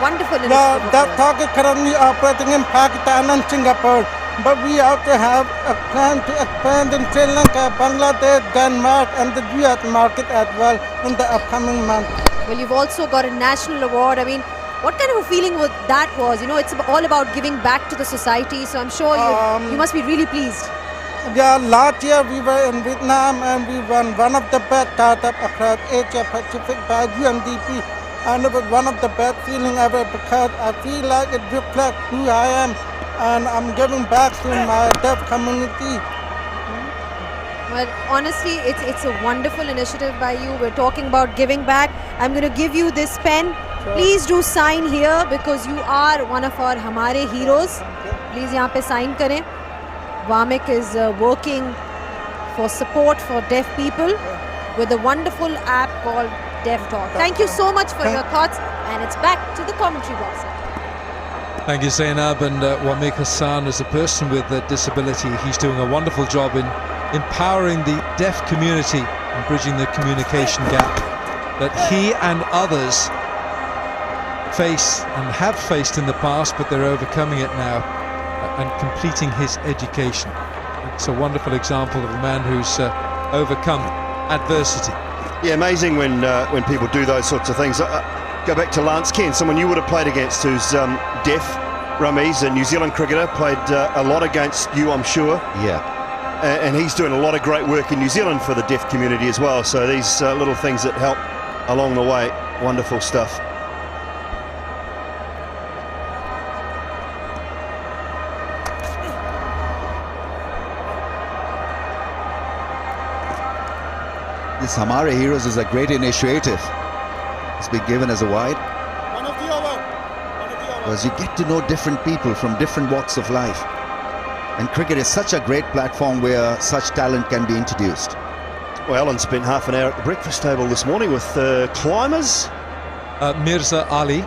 wonderful initiative? The Deaf Talk is currently operating in Pakistan and Singapore, but we also have a plan to expand in Sri Lanka, Bangladesh, Denmark, and the US market as well in the upcoming month. Well, you've also got a national award. I mean, what kind of a feeling that was? You know, it's all about giving back to the society, so I'm sure you must be really pleased. Yeah, last year we were in Vietnam and we won one of the best startups across Asia Pacific by UNDP, and it was one of the best feeling ever because I feel like it reflects who I am and I'm giving back to my deaf community. Well, honestly, it's a wonderful initiative by you. We're talking about giving back. I'm going to give you this pen. Please do sign here because you are one of our Hamare heroes. Please यहाँ पे sign करें. Vamik is working for support for deaf people with a wonderful app called Deaf Talk. Thank you so much for your thoughts, and it's back to the commentary box. Thank you, Zainab. And Wamik Hassan, as a person with a disability, he's doing a wonderful job in empowering the deaf community and bridging the communication gap that he and others face and have faced in the past, but they're overcoming it now and completing his education. It's a wonderful example of a man who's overcome adversity. Yeah, amazing when people do those sorts of things. Go back to Lance Ken, someone you would have played against who's deaf. Rami's a New Zealand cricketer, played a lot against you, I'm sure. Yeah. And he's doing a lot of great work in New Zealand for the deaf community as well. So these little things that help along the way, wonderful stuff. This Hamare Heroes is a great initiative. It's been given as a wide. Because you get to know different people from different walks of life. And cricket is such a great platform where such talent can be introduced. Well, Alan spent half an hour at the breakfast table this morning with climbers. Mirza Ali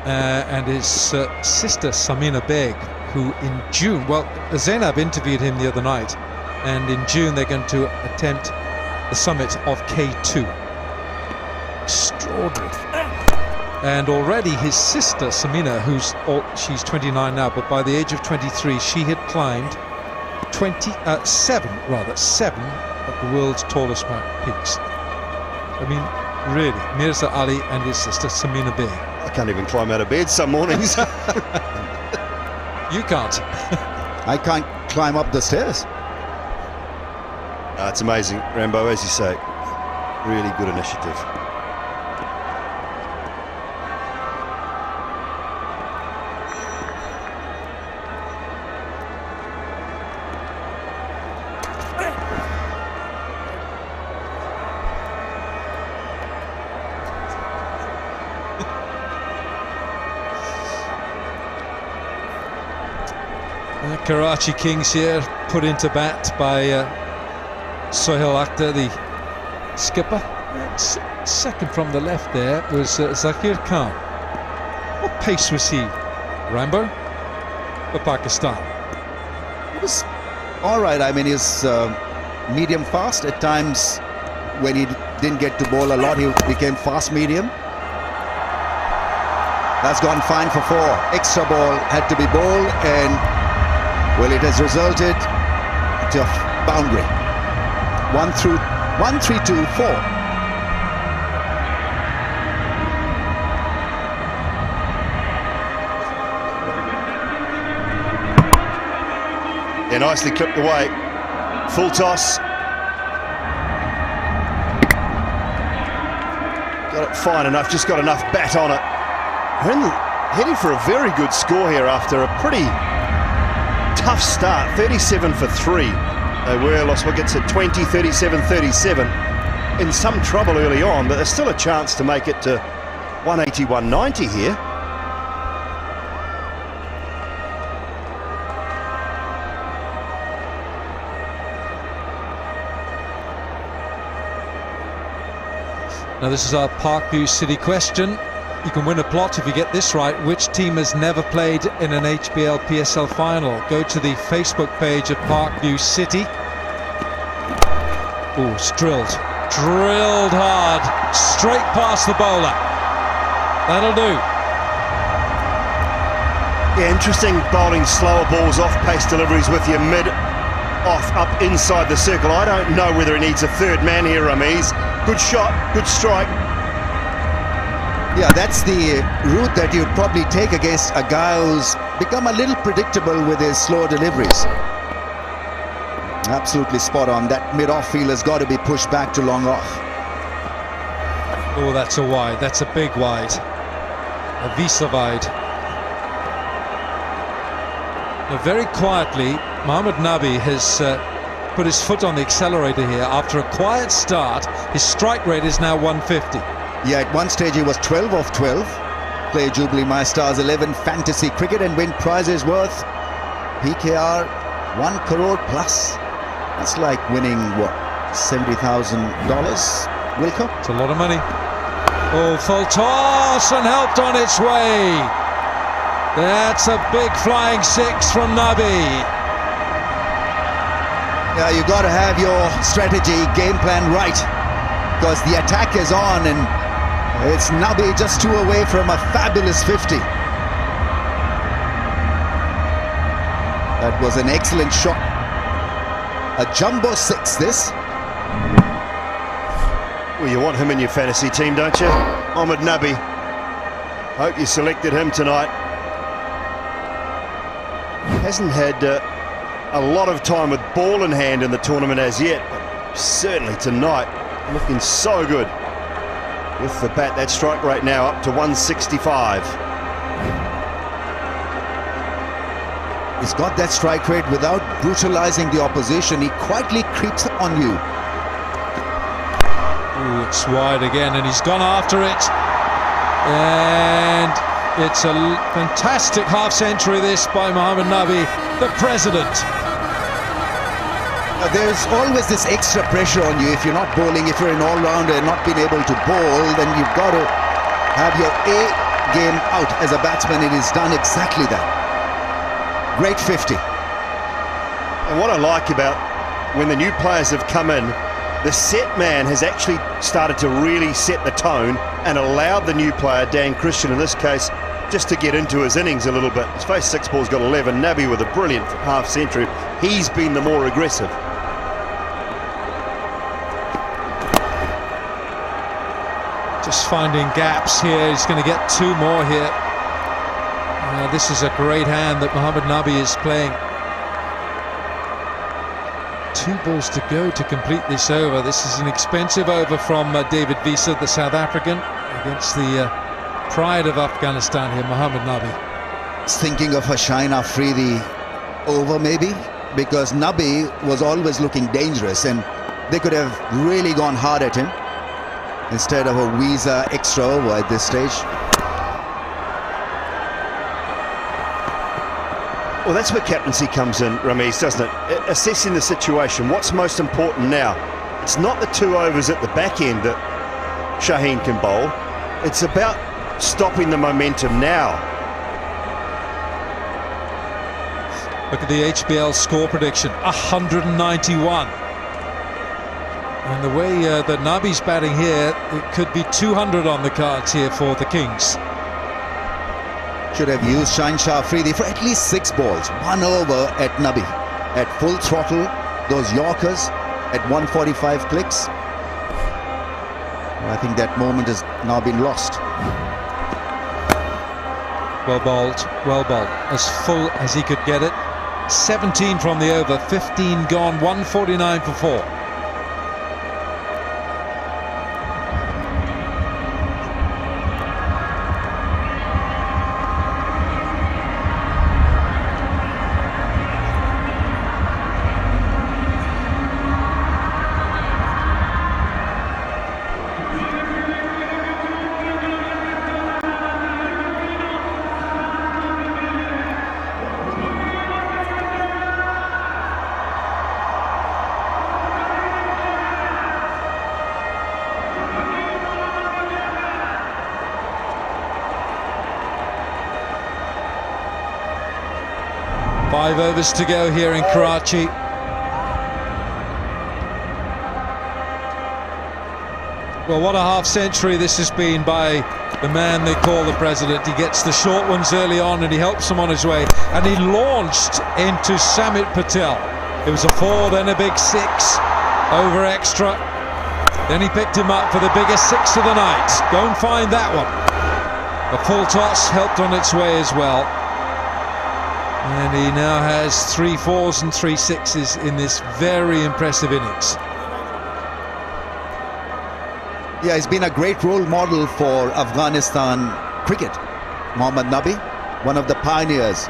and his sister Samina Beg, who in June, well, Zainab interviewed him the other night, and in June they're going to attempt the summit of K2. Extraordinary. And already his sister Samina, she's 29 now, but by the age of 23 she had climbed seven of the world's tallest mountain peaks. I mean, really, Mirza Ali and his sister Samina Beg. I can't even climb out of bed some mornings. You can't. I can't climb up the stairs. It's amazing, Rambo, as you say. Really good initiative. Karachi Kings here, put into bat by Sohail Akhtar, the skipper. Second from the left there was Zakir Khan. What pace was he, Rambo, for Pakistan? It was all right. I mean, he's medium fast. At times, when he didn't get to bowl a lot, he became fast medium. That's gone fine for 4. Extra ball had to be bowled, and well, it has resulted to a boundary. 1-3-2-4. Yeah, nicely clipped away. Full toss. Got it fine enough, just got enough bat on it. Heading for a very good score here after a pretty tough start. 37 for 3. They were lost wickets at 20, 37, 37. In some trouble early on, but there's still a chance to make it to 180, 190 here. Now this is our Parkview City question. You can win a plot if you get this right. Which team has never played in an HBL PSL final? Go to the Facebook page of Parkview City. Oh, it's drilled. Drilled hard, straight past the bowler. That'll do. Yeah, interesting bowling slower balls, off-pace deliveries with your mid-off up inside the circle. I don't know whether he needs a third man here, Ramiz. Good shot, good strike. Yeah, that's the route that you'd probably take against a guy who's become a little predictable with his slow deliveries. Absolutely spot on. That mid-off field has got to be pushed back to long off. Oh, that's a wide. That's a big wide. A Visa wide. Now, very quietly, Mohammad Nabi has put his foot on the accelerator here. After a quiet start, his strike rate is now 150. Yeah, at one stage he was 12 off 12. Play Jubilee My Stars 11 fantasy cricket and win prizes worth PKR 1 crore plus. That's like winning, what, $70,000, Wilco? It's a lot of money. Oh, full toss and helped on its way. That's a big flying six from Nabi. Yeah, you got to have your strategy, game plan right, because the attack is on and it's Nabi just 2 away from a fabulous 50. That was an excellent shot. A jumbo 6, this. Well, you want him in your fantasy team, don't you? Mohammad Nabi. Hope you selected him tonight. Hasn't had a lot of time with ball in hand in the tournament as yet, but certainly tonight looking so good. With the bat, that strike rate now up to 165. He's got that strike rate without brutalizing the opposition. He quietly creeps on you. Ooh, it's wide again, and he's gone after it. And it's a fantastic half-century, this, by Mohammad Nabi, the president. There's always this extra pressure on you if you're not bowling. If you're an all-rounder and not being able to bowl, then you've got to have your A game out as a batsman. It is done exactly that. Great 50. And what I like about when the new players have come in, the set man has actually started to really set the tone and allowed the new player, Dan Christian in this case, just to get into his innings a little bit. His face 6 ball's got 11. Nabi with a brilliant half-century. He's been the more aggressive. Just finding gaps here. He's going to get 2 more here. This is a great hand that Mohammad Nabi is playing. 2 balls to go to complete this over. This is an expensive over from David Visa, the South African, against the pride of Afghanistan here, Mohammad Nabi. Thinking of a Shine Afridi over maybe, because Nabi was always looking dangerous and they could have really gone hard at him instead of a Visa extra over at this stage. Well, that's where captaincy comes in, Ramiz, doesn't it? Assessing the situation. What's most important now? It's not the 2 overs at the back end that Shaheen can bowl. It's about stopping the momentum now. Look at the HBL score prediction, 191. And the way that Nabi's batting here, it could be 200 on the cards here for the Kings. Should have used Shine Afridi for at least 6 balls. 1 over at Nabi. At full throttle, those Yorkers at 145 clicks. Well, I think that moment has now been lost. Well bowled, well bowled. As full as he could get it. 17 from the over, 15 gone, 149 for 4. Five overs to go here in Karachi. Well, what a half century this has been by the man they call the president. He gets the short ones early on and he helps him on his way. And he launched into Samit Patel. It was a 4, then a big 6 over extra. Then he picked him up for the biggest 6 of the night. Go and find that one. A full toss helped on its way as well. And he now has 3 4s and 3 6s in this very impressive innings. Yeah, he's been a great role model for Afghanistan cricket. Mohammad Nabi, one of the pioneers.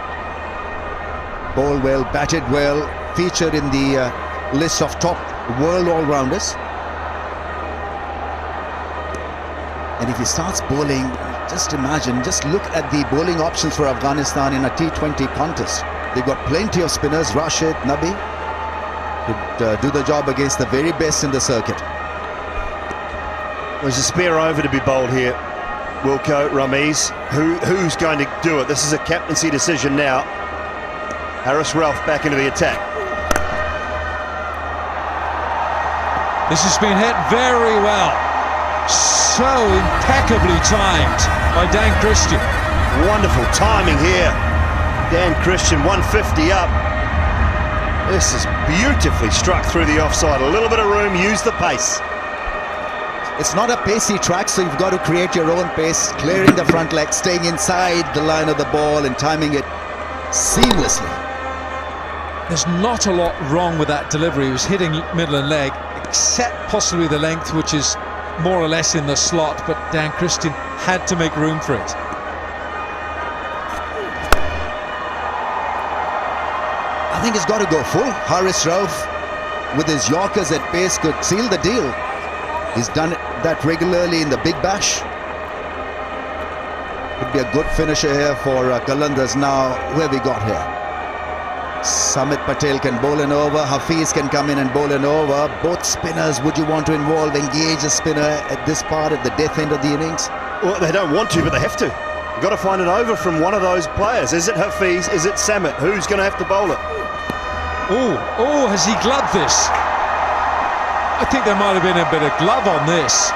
Bowled well, batted well, featured in the list of top world all-rounders. And if he starts bowling, just imagine, just look at the bowling options for Afghanistan in a T20 contest. They've got plenty of spinners. Rashid, Nabi could do the job against the very best in the circuit. There's a spare over to be bowled here. Wilco, Ramiz, who's going to do it? This is a captaincy decision now. Haris Ralph back into the attack. This has been hit very well. So impeccably timed by Dan Christian. Wonderful timing here. Dan Christian, 150 up. This is beautifully struck through the offside. A little bit of room, use the pace. It's not a pacey track, so you've got to create your own pace, clearing the front leg, staying inside the line of the ball and timing it seamlessly. There's not a lot wrong with that delivery. He was hitting middle and leg, except possibly the length, which is more or less in the slot, but Dan Christian had to make room for it. I think he's got to go full. Haris Rauf, with his Yorkers at pace, could seal the deal. He's done that regularly in the Big Bash. Could be a good finisher here for Qalandars now. Who have we got here? Samit Patel can bowl an over. Hafiz can come in and bowl an over. Both spinners, would you want to engage a spinner at this part, at the death end of the innings? Well, they don't want to, but they have to. You've got to find an over from one of those players. Is it Hafiz? Is it Samit? Who's going to have to bowl it? Oh, has he gloved this? I think there might have been a bit of glove on this.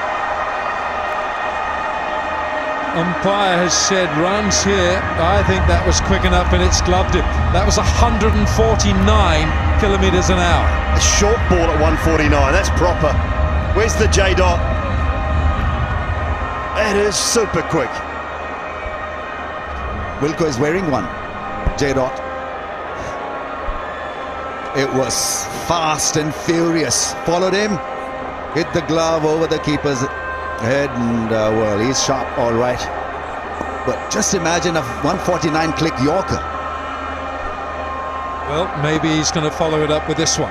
Umpire has said runs here. I think that was quick enough and it's gloved him. That was 149 kilometres an hour. A short ball at 149, that's proper. Where's the J dot? It is super quick. Wilco is wearing one. J dot. It was fast and furious. Followed him, hit the glove over the keeper's head, and well, he's sharp, all right. But just imagine a 149 click Yorker. Well, maybe he's going to follow it up with this one.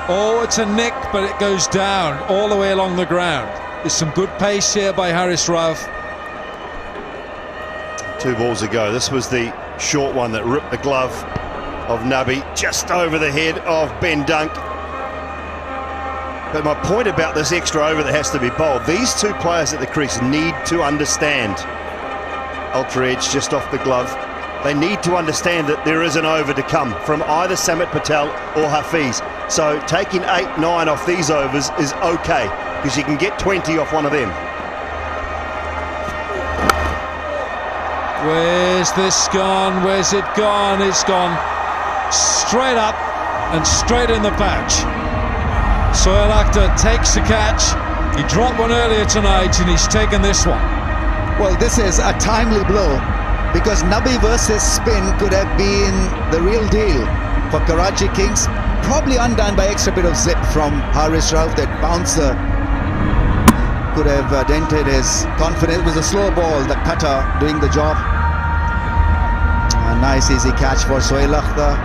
Oh, it's a nick, but it goes down all the way along the ground. There's some good pace here by Haris Rauf. 2 balls ago, this was the short one that ripped the glove of Nabi just over the head of Ben Dunk. But my point about this extra over that has to be bowled, these 2 players at the crease need to understand. Ultra edge just off the glove. They need to understand that there is an over to come from either Samit Patel or Hafiz. So taking 8, 9 off these overs is okay, because you can get 20 off one of them. Where's this gone? Where's it gone? It's gone straight up and straight in the patch. Sohail Akhtar takes the catch. He dropped one earlier tonight and he's taken this one. Well, this is a timely blow, because Nabi versus spin could have been the real deal for Karachi Kings. Probably undone by extra bit of zip from Haris Rauf. That bouncer could have dented his confidence. It was a slow ball, the cutter doing the job. A nice easy catch for Sohail Akhtar.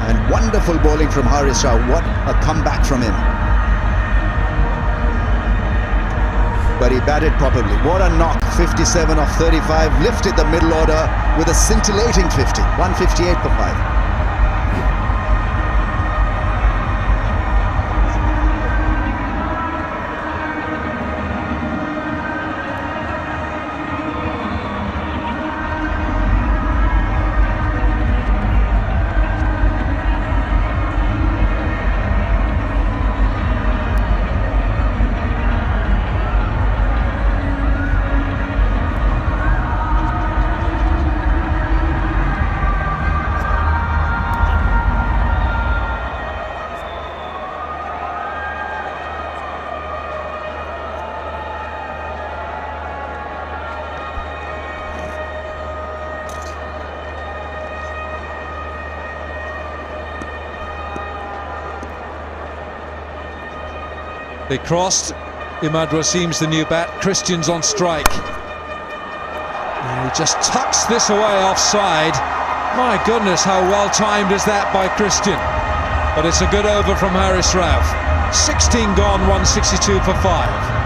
And wonderful bowling from Haris Rauf. What a comeback from him. But he batted properly. What a knock. 57 off 35. Lifted the middle order with a scintillating 50. 158 for 5. They crossed. Imad Wasim's the new bat. Christian's on strike. And he just tucks this away offside. My goodness, how well timed is that by Christian? But it's a good over from Haris Rauf. 16 gone, 162 for 5.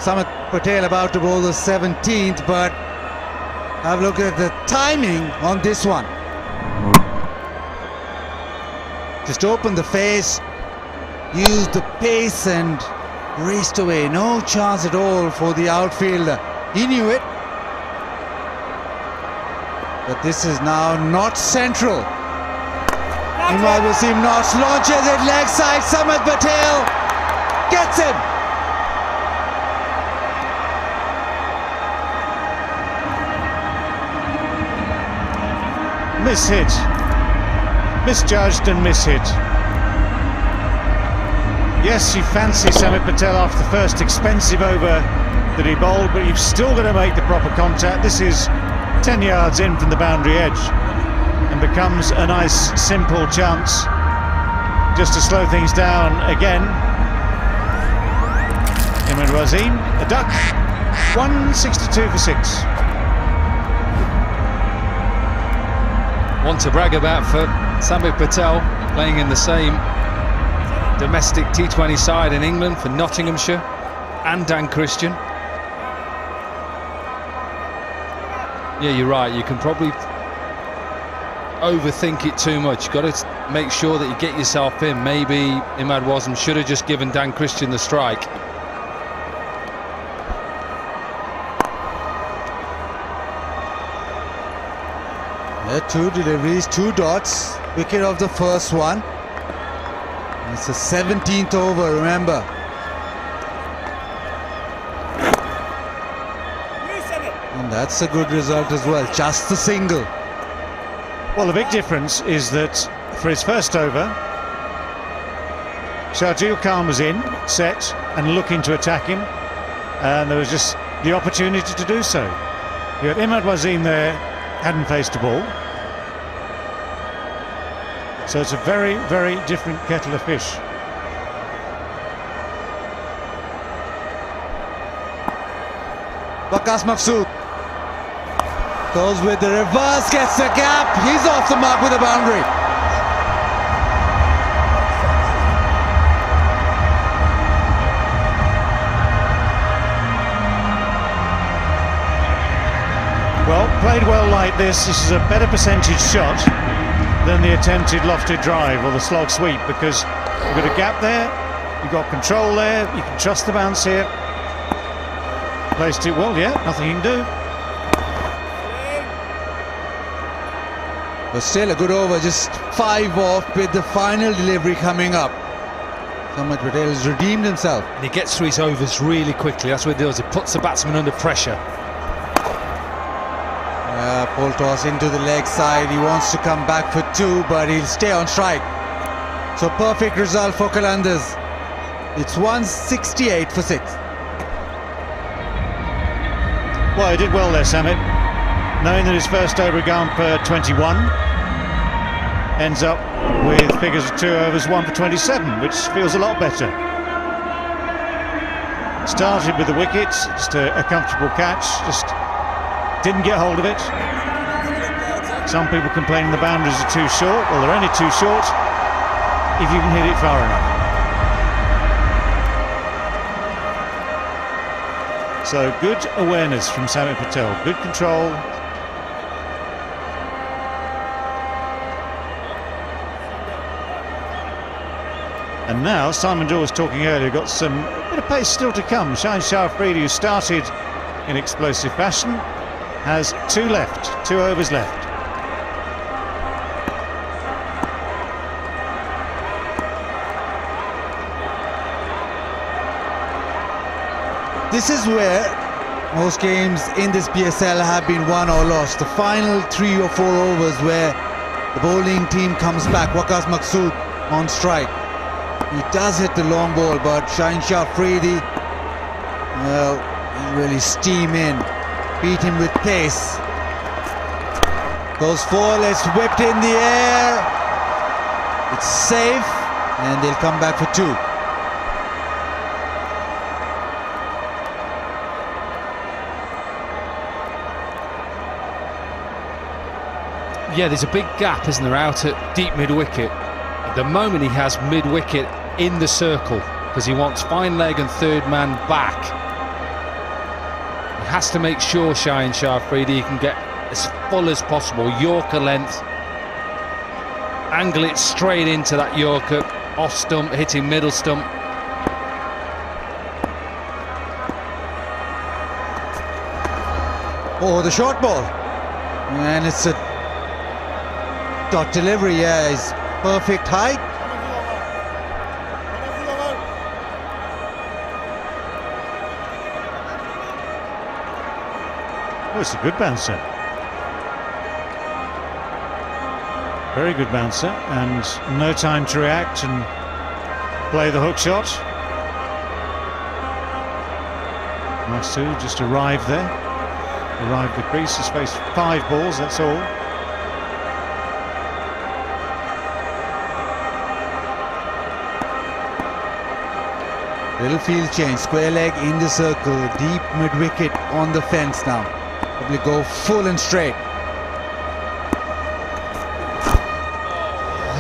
Samit Patel about to bowl the 17th, but have a look at the timing on this one. Just opened the face, used the pace and raced away. No chance at all for the outfielder. He knew it. But this is now not central. Imad Wasim Knox launches it leg side. Samit Patel gets him. Mishit, misjudged and mishit. Yes, you fancy Samit Patel after the first expensive over that he bowled, but you've still got to make the proper contact. This is 10 yards in from the boundary edge and becomes a nice simple chance just to slow things down again. Imad Wasim, a duck, 162 for 6. One to brag about for Samit Patel, playing in the same domestic T20 side in England for Nottinghamshire and Dan Christian. Yeah, you're right, you can probably overthink it too much. You've got to make sure that you get yourself in. Maybe Imad Wasim should have just given Dan Christian the strike. Two deliveries, 2 dots, wicket of the first one. It's the 17th over, remember. And that's a good result as well, just the single. Well, the big difference is that for his first over, Sharjeel Khan was in, set and looking to attack him, and there was just the opportunity to do so. You had Imad Wasim there, hadn't faced a ball. So it's a very, very different kettle of fish. Waqas Maqsood goes with the reverse, gets the gap. He's off the mark with a boundary. Well, played well like this. This is a better percentage shot than the attempted lofted drive or the slog sweep, because you've got a gap there, you've got control there, you can trust the bounce here. Placed it well, yeah, nothing you can do. But still a good over, just 5 off with the final delivery coming up. Samit Patel has redeemed himself. And he gets through his overs really quickly. That's what he does. He puts the batsman under pressure. Pull toss into the leg side. He wants to come back for 2, but he'll stay on strike. So perfect result for Qalandars. It's 168 for 6. Well, he did well there, Samit. Knowing that his first over had gone for 21, ends up with figures of 2 overs, 1 for 27, which feels a lot better. Started with the wicket, just a comfortable catch, just didn't get hold of it. Some people complaining the boundaries are too short. Well, they're only too short if you can hit it far enough. So good awareness from Samit Patel, good control. And now, Simon Daw was talking earlier, got some bit of pace still to come. Shaheen Shah Afridi, who started in explosive fashion, has 2 left, 2 overs left. This is where most games in this PSL have been won or lost. The final 3 or 4 overs where the bowling team comes back. Waqas Maqsood on strike. He does hit the long ball, but Shaheen Shah Afridi, well, he really steam in. Beat him with pace. Goes 4, it's whipped in the air. It's safe, and they'll come back for 2. Yeah, there's a big gap, isn't there, out at deep mid-wicket. At the moment, he has mid-wicket in the circle because he wants fine leg and third man back. He has to make sure, Shaheen Shah Afridi, can get as full as possible. Yorker length. Angle it straight into that Yorker. Off stump, hitting middle stump. Oh, the short ball. And it's a dot delivery, yeah, it's perfect height. Oh, it's a good bouncer. Very good bouncer, and no time to react and play the hook shot. Masood just arrived there. Arrived the crease, has faced 5 balls, that's all. Little field change, square leg in the circle, deep mid-wicket on the fence now. Probably go full and straight.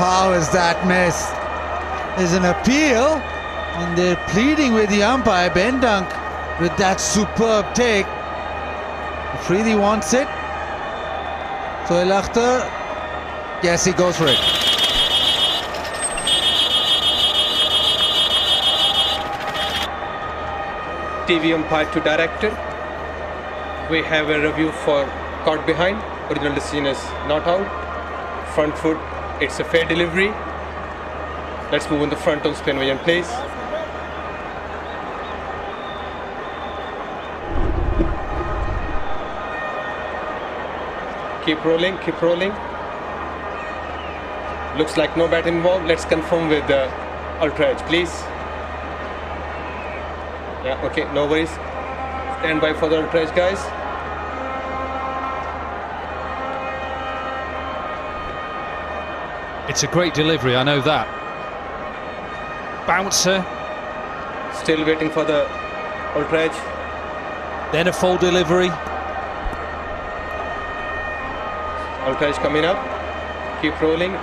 How is that missed? There's an appeal, and they're pleading with the umpire, Ben Dunk, with that superb take. Afridi wants it. Sohail Akhtar, yes, he goes for it. TV umpire to director. We have a review for caught behind. Original decision is not out. Front foot, it's a fair delivery. Let's move on the front on spin vision, please. Keep rolling, keep rolling. Looks like no bat involved. Let's confirm with the ultra edge, please. Yeah, okay, no worries. Stand by for the ultra edge, guys. It's a great delivery, I know that. Bouncer. Still waiting for the ultra edge. Then a full delivery. Ultra edge coming up. Keep rolling,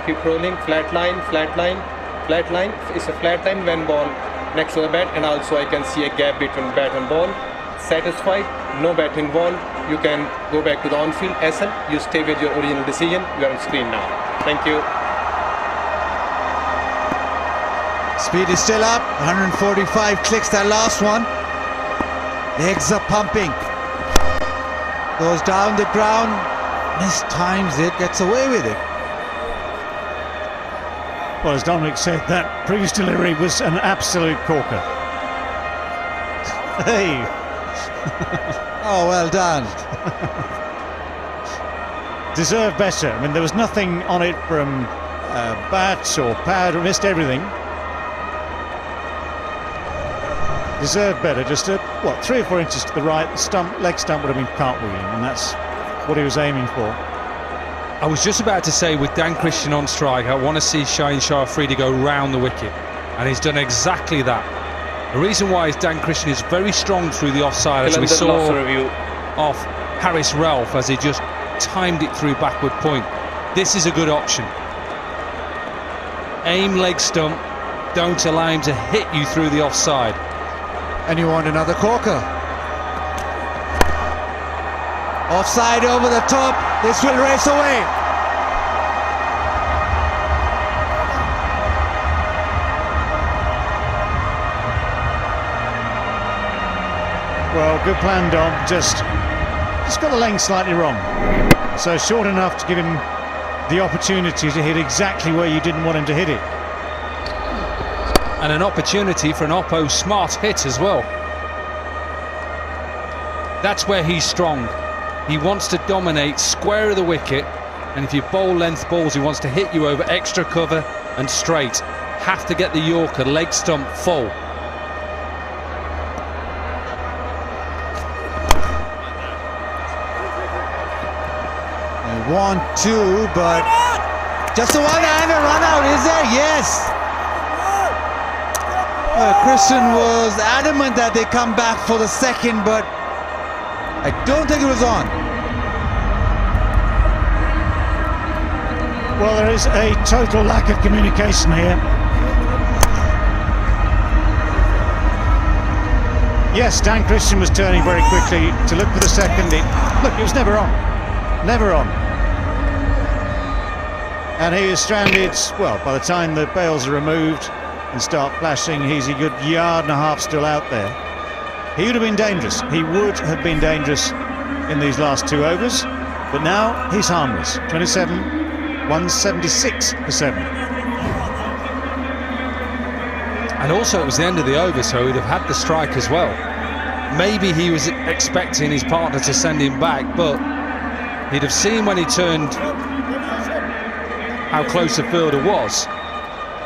flat line, flat line, flat line. It's a flat line when ball next to the bat, and also I can see a gap between bat and ball. Satisfied, no bat involved. You can go back to the on-field. SL, you stay with your original decision. You are on screen now. Thank you. Speed is still up, 145 clicks that last one. Legs are pumping. Goes down the ground, mistimes it, gets away with it. Well, as Dominic said, that previous delivery was an absolute corker. Hey! Oh, well done. Deserved better. I mean, there was nothing on it from bat or pad, or missed everything. Deserved better, just 3 or 4 inches to the right, the stump, leg stump would have been cartwheeling, and that's what he was aiming for. I was just about to say, with Dan Christian on strike, I want to see Shaheen Shah Afridi go round the wicket, and he's done exactly that. The reason why is Dan Christian is very strong through the offside, as we saw off Harris Ralph, as he just timed it through backward point. This is a good option. Aim leg stump, don't allow him to hit you through the offside. And you want another corker. Offside over the top. This will race away. Well, good plan, Dom. Just got the length slightly wrong. So short enough to give him the opportunity to hit exactly where you didn't want him to hit it. And an opportunity for an Oppo smart hit as well. That's where he's strong. He wants to dominate square of the wicket, and if you bowl length balls, he wants to hit you over extra cover and straight. Have to get the Yorker leg stump full. 1-2, but just the one and a run out, is there? Yes. Christian was adamant that they come back for the second, but I don't think it was on. Well, there is a total lack of communication here. Yes, Dan Christian was turning very quickly to look for the second. Look, it was never on. Never on. And he is stranded, well, by the time the bails are removed and start flashing, he's a good yard and a half still out there. He would have been dangerous. He would have been dangerous in these last 2 overs, but now he's harmless. 27, 176 for 7. And also it was the end of the over, so he'd have had the strike as well. Maybe he was expecting his partner to send him back, but he'd have seen when he turned how close the fielder was.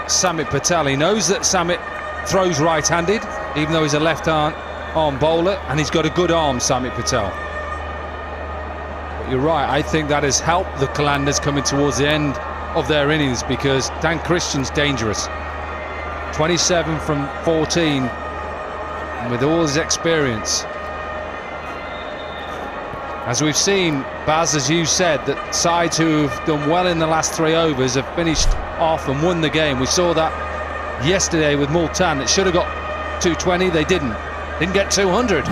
Samit Patel, he knows that Samit throws right-handed, even though he's a left-arm bowler, and he's got a good arm, Samit Patel. But you're right, I think that has helped the Qalandars coming towards the end of their innings, because Dan Christian's dangerous. 27 from 14, and with all his experience. As we've seen, Baz, as you said, that sides who have done well in the last 3 overs have finished off and won the game. We saw that yesterday with Multan. It should have got 220, they didn't get 200.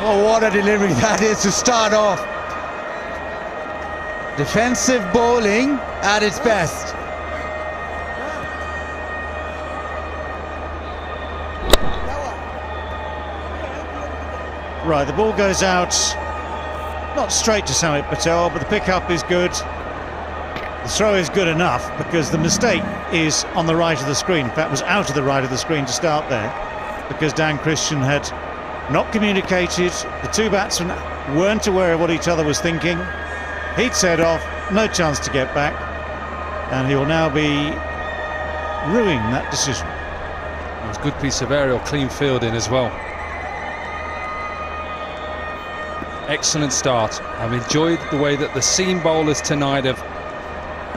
Oh, what a delivery that is to start off. Defensive bowling at its best. Right, the ball goes out, not straight to Samit Patel, but the pickup is good. The throw is good enough because the mistake is on the right of the screen. In fact, was out of the right of the screen to start there, because Dan Christian had not communicated. The 2 batsmen weren't aware of what each other was thinking. He'd set off, no chance to get back, and he will now be ruining that decision. It was a good piece of aerial, clean fielding as well. Excellent start. I've enjoyed the way that the seam bowlers tonight have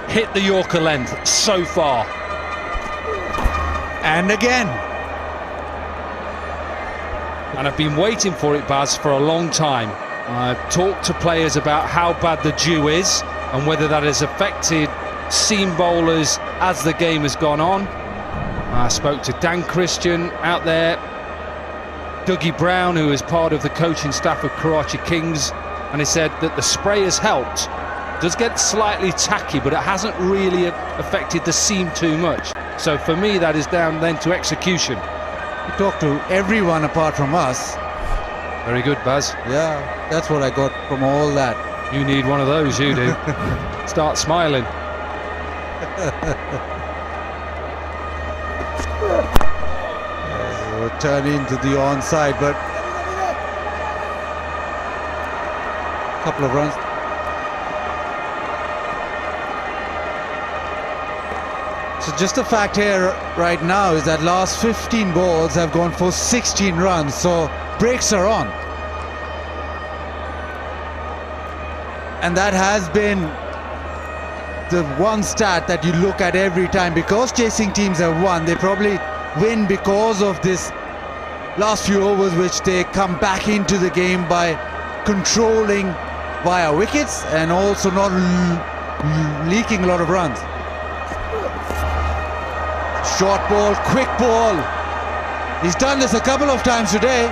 hit the Yorker length so far. And again. And I've been waiting for it, Baz, for a long time. I've talked to players about how bad the dew is and whether that has affected seam bowlers as the game has gone on. I spoke to Dan Christian out there, Dougie Brown, who is part of the coaching staff of Karachi Kings, and he said that the spray has helped. It does get slightly tacky, but it hasn't really affected the seam too much. So for me, that is down then to execution. You talk to everyone apart from us. Very good, Baz. Yeah, that's what I got from all that. You need one of those, you do. Start smiling. Turn into the onside, but a couple of runs. So just the fact here right now is that last 15 balls have gone for 16 runs, so breaks are on. And that has been the one stat that you look at every time, because chasing teams have won. They probably win because of this last few overs, which they come back into the game by controlling via wickets and also not leaking a lot of runs. Short ball, quick ball. He's done this a couple of times today.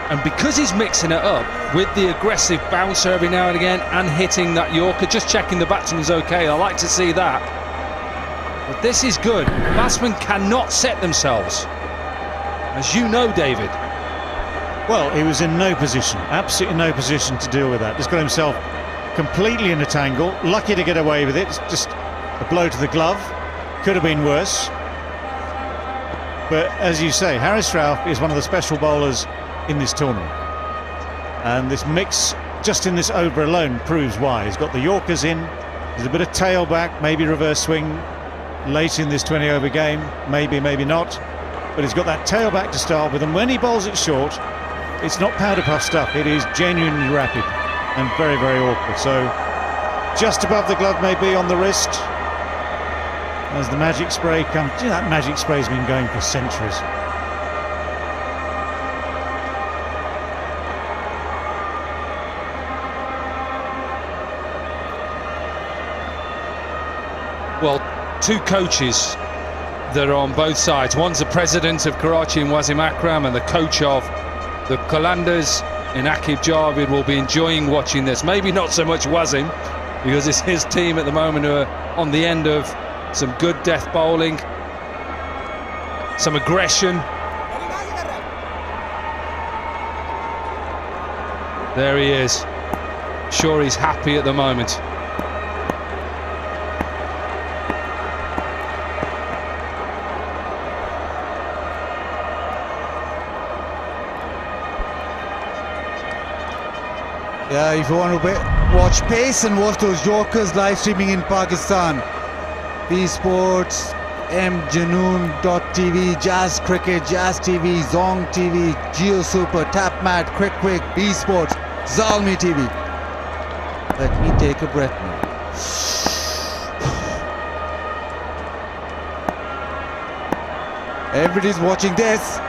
And because he's mixing it up with the aggressive bouncer every now and again and hitting that Yorker, just checking the batsman's okay, I like to see that. But this is good. Batsmen cannot set themselves, as you know, David. Well, he was in no position, absolutely no position to deal with that. Just got himself completely in a tangle, lucky to get away with it. It's just a blow to the glove, could have been worse. But as you say, Haris Rauf is one of the special bowlers in this tournament, and this mix just in this over alone proves why. He's got the Yorkers in, there's a bit of tail back, maybe reverse swing late in this 20 over game, maybe not, but he's got that tail back to start with, and when he bowls it short, it's not powder puff stuff, it is genuinely rapid and very, very awkward. So just above the glove, maybe on the wrist, as the magic spray comes. You know, that magic spray's been going for centuries. Well, two coaches that are on both sides. One's the president of Karachi in Wasim Akram, and the coach of the Qalandars in Akib Javid will be enjoying watching this. Maybe not so much Wasim, because it's his team at the moment who are on the end of some good death bowling, some aggression. There he is. Sure, he's happy at the moment. Yeah, if you want to watch pace and watch those Yorkers live streaming in Pakistan, B Sports, MG2E, Jazz Cricket, Jazz TV, Zong TV, Geo Super, TapMat, Quick, B Sports, Zalmi TV. Let me take a breath now. Everybody's watching this.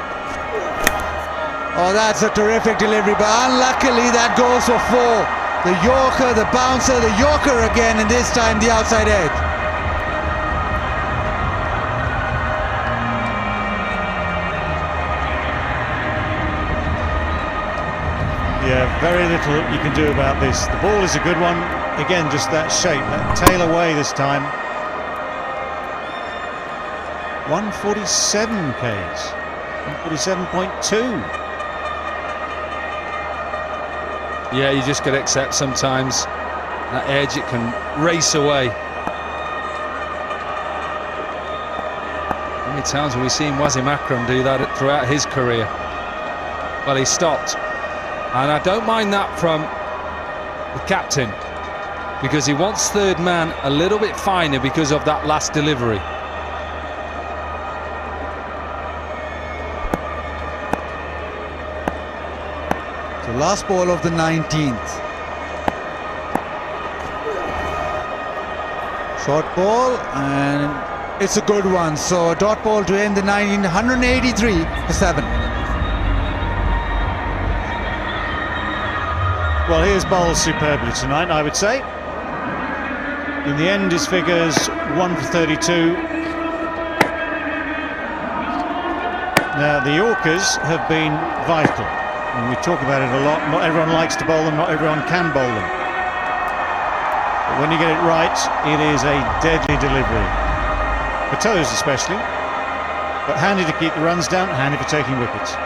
Oh, that's a terrific delivery, but unluckily that goes for 4. The Yorker, the bouncer, the Yorker again, and this time the outside edge. Yeah, very little you can do about this. The ball is a good one. Again, just that shape, that tail away this time. 147 Ks, 147.2. Yeah, you just got to accept sometimes that edge, it can race away. How many times have we seen Wasim Akram do that throughout his career? Well, he stopped. And I don't mind that from the captain, because he wants third man a little bit finer because of that last delivery. So last ball of the 19th. Short ball, and it's a good one. So a dot ball to end the 19, 183 for 7. Well, he has bowled superbly tonight, I would say. In the end, his figures 1 for 32. Now, the Yorkers have been vital, and we talk about it a lot. Not everyone likes to bowl them, not everyone can bowl them. But when you get it right, it is a deadly delivery. For toes especially. But handy to keep the runs down, handy for taking wickets.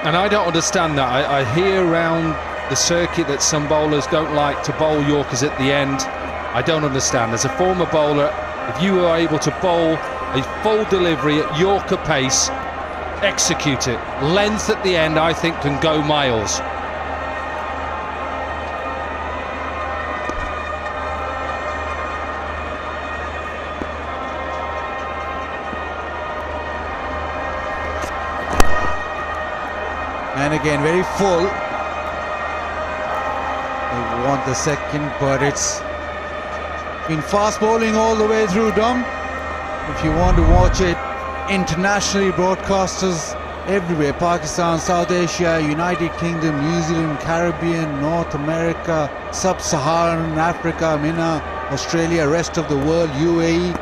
And I don't understand that. I hear around the circuit that some bowlers don't like to bowl Yorkers at the end. I don't understand. As a former bowler, if you are able to bowl a full delivery at Yorker pace, execute it. Length at the end, I think, can go miles. And again, very full. They want the second, but it's been fast bowling all the way through, Dom. If you want to watch it, internationally, broadcasters everywhere, Pakistan, South Asia, United Kingdom, New Zealand, Caribbean, North America, Sub-Saharan Africa, MENA, Australia, rest of the world, UAE.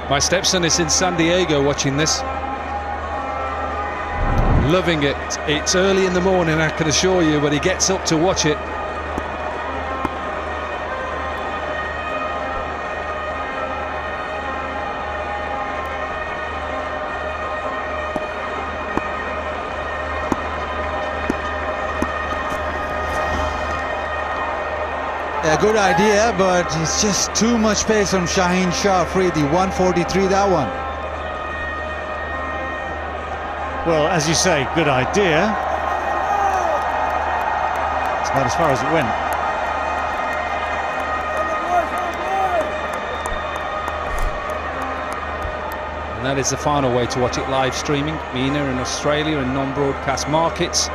My stepson is in San Diego watching this. Loving it. It's early in the morning, I can assure you, but he gets up to watch it. Yeah, good idea, but it's just too much pace from Shaheen Shah Afridi. 143, that one. Well, as you say, good idea. It's about as far as it went. And that is the final way to watch it live streaming. MENA in Australia and non-broadcast markets.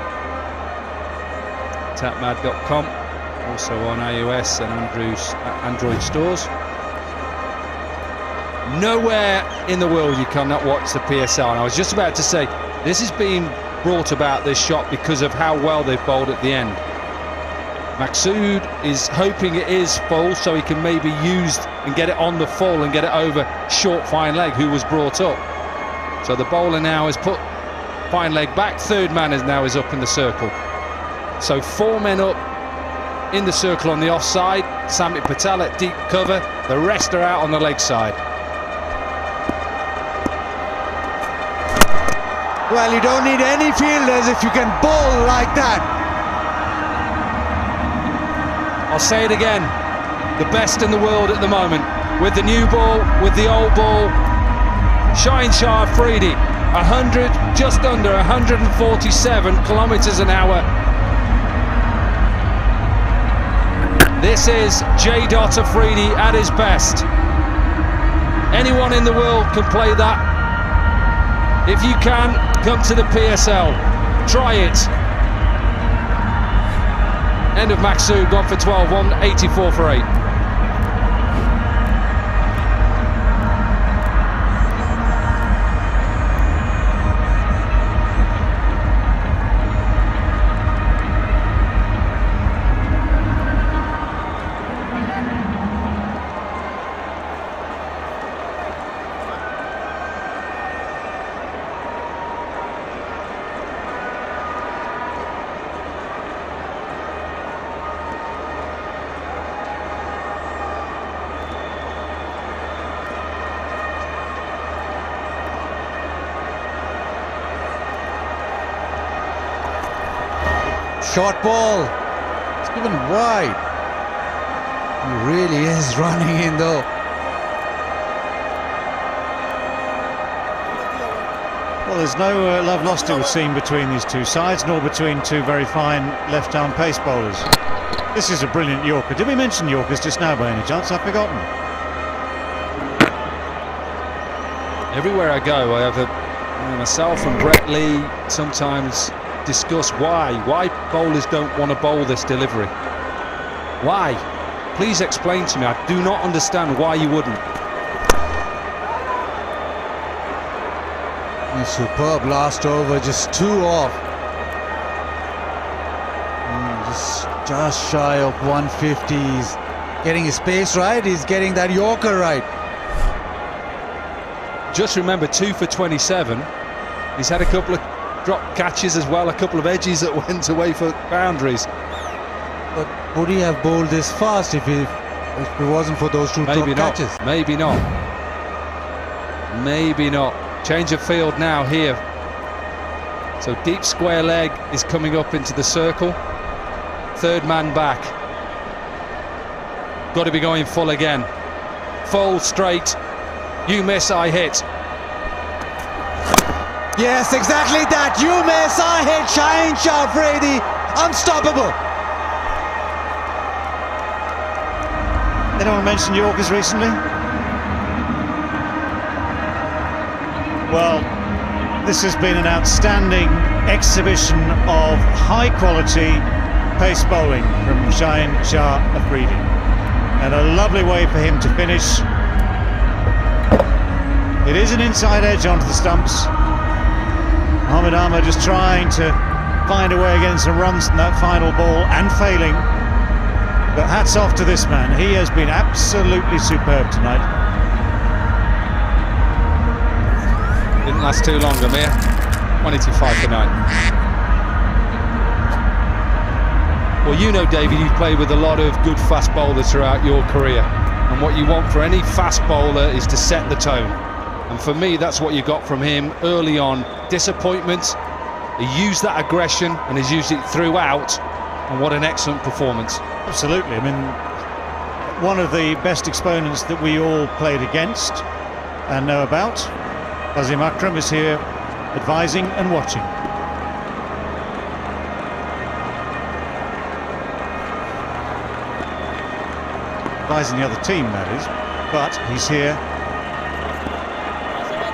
Tapmad.com. Also on iOS and Android stores. Nowhere in the world you cannot watch the PSL. And I was just about to say, this is being brought about, this shot, because of how well they've bowled at the end. Maqsood is hoping it is full so he can maybe use and get it on the full and get it over short fine leg, who was brought up. So the bowler now has put fine leg back. Third man is up in the circle. So 4 men up in the circle on the offside. Samit Patel at deep cover. The rest are out on the leg side. Well, you don't need any fielders if you can bowl like that. I'll say it again. The best in the world at the moment. With the new ball, with the old ball. Shaheen Shah Afridi. 100, just under 147 kilometres an hour. This is J. Afridi at his best. Anyone in the world can play that. If you can, come to the PSL. Try it. End of Maqsood, gone for 12, 184 for 8. Short ball. It's given wide. He really is running in though. Well, there's no love lost, it would seem, between these two sides, nor between two very fine left-arm pace bowlers. This is a brilliant Yorker. Did we mention Yorkers just now by any chance? I've forgotten. Everywhere I go, I have myself and Brett Lee sometimes discuss why bowlers don't want to bowl this delivery. Why? Please explain to me. I do not understand why you wouldn't. Superb last over, just 2 off. Just shy of 150. He's getting his pace right, he's getting that Yorker right. Just remember, 2 for 27. He's had a couple of drop catches as well, a couple of edges that went away for boundaries. But would he have bowled this fast if it wasn't for those 2 drop catches? Maybe not. Maybe not. Change of field now here. So deep square leg is coming up into the circle. Third man back. Got to be going full again. Full, straight. You miss, I hit. Yes, exactly that. You miss, I hit. Shaheen Shah Afridi, unstoppable. Anyone mentioned Yorkers recently? Well, this has been an outstanding exhibition of high quality pace bowling from Shaheen Shah Afridi, and a lovely way for him to finish. It is an inside edge onto the stumps. Mohamed Ahmed just trying to find a way against some runs from that final ball and failing. But hats off to this man. He has been absolutely superb tonight. Didn't last too long, Amir. 25 for 9. Well, you know, David, you've played with a lot of good fast bowlers throughout your career. And what you want for any fast bowler is to set the tone. And for me, that's what you got from him early on. Disappointment. He used that aggression and he's used it throughout. And what an excellent performance. Absolutely. I mean, one of the best exponents that we all played against and know about. Wasim Akram is here advising and watching. Advising the other team, that is, but he's here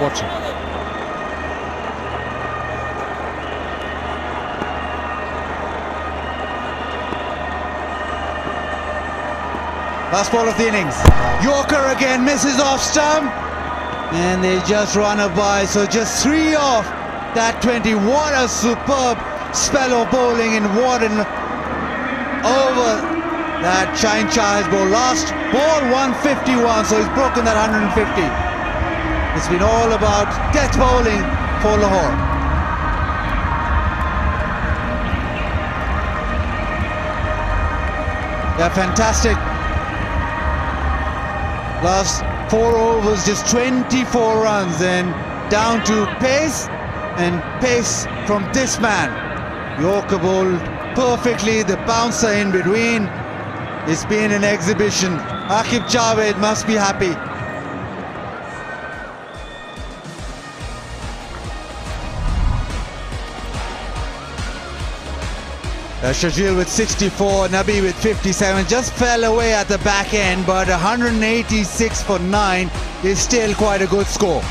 watching. Last ball of the innings. Yorker again, misses off stump. And they just run a by, so just 3 off that 20. What a superb spell of bowling, and what an over that Shine Shah has bowled. Last ball 151, so he's broken that 150. It's been all about death bowling for Lahore. They're fantastic. Last 4 overs, just 24 runs, and down to pace, and pace from this man. Yorker bowled perfectly, the bouncer in between. It's been an exhibition. Aqib Javed must be happy. Shajil with 64, Nabi with 57, just fell away at the back end, but 186 for 9 is still quite a good score.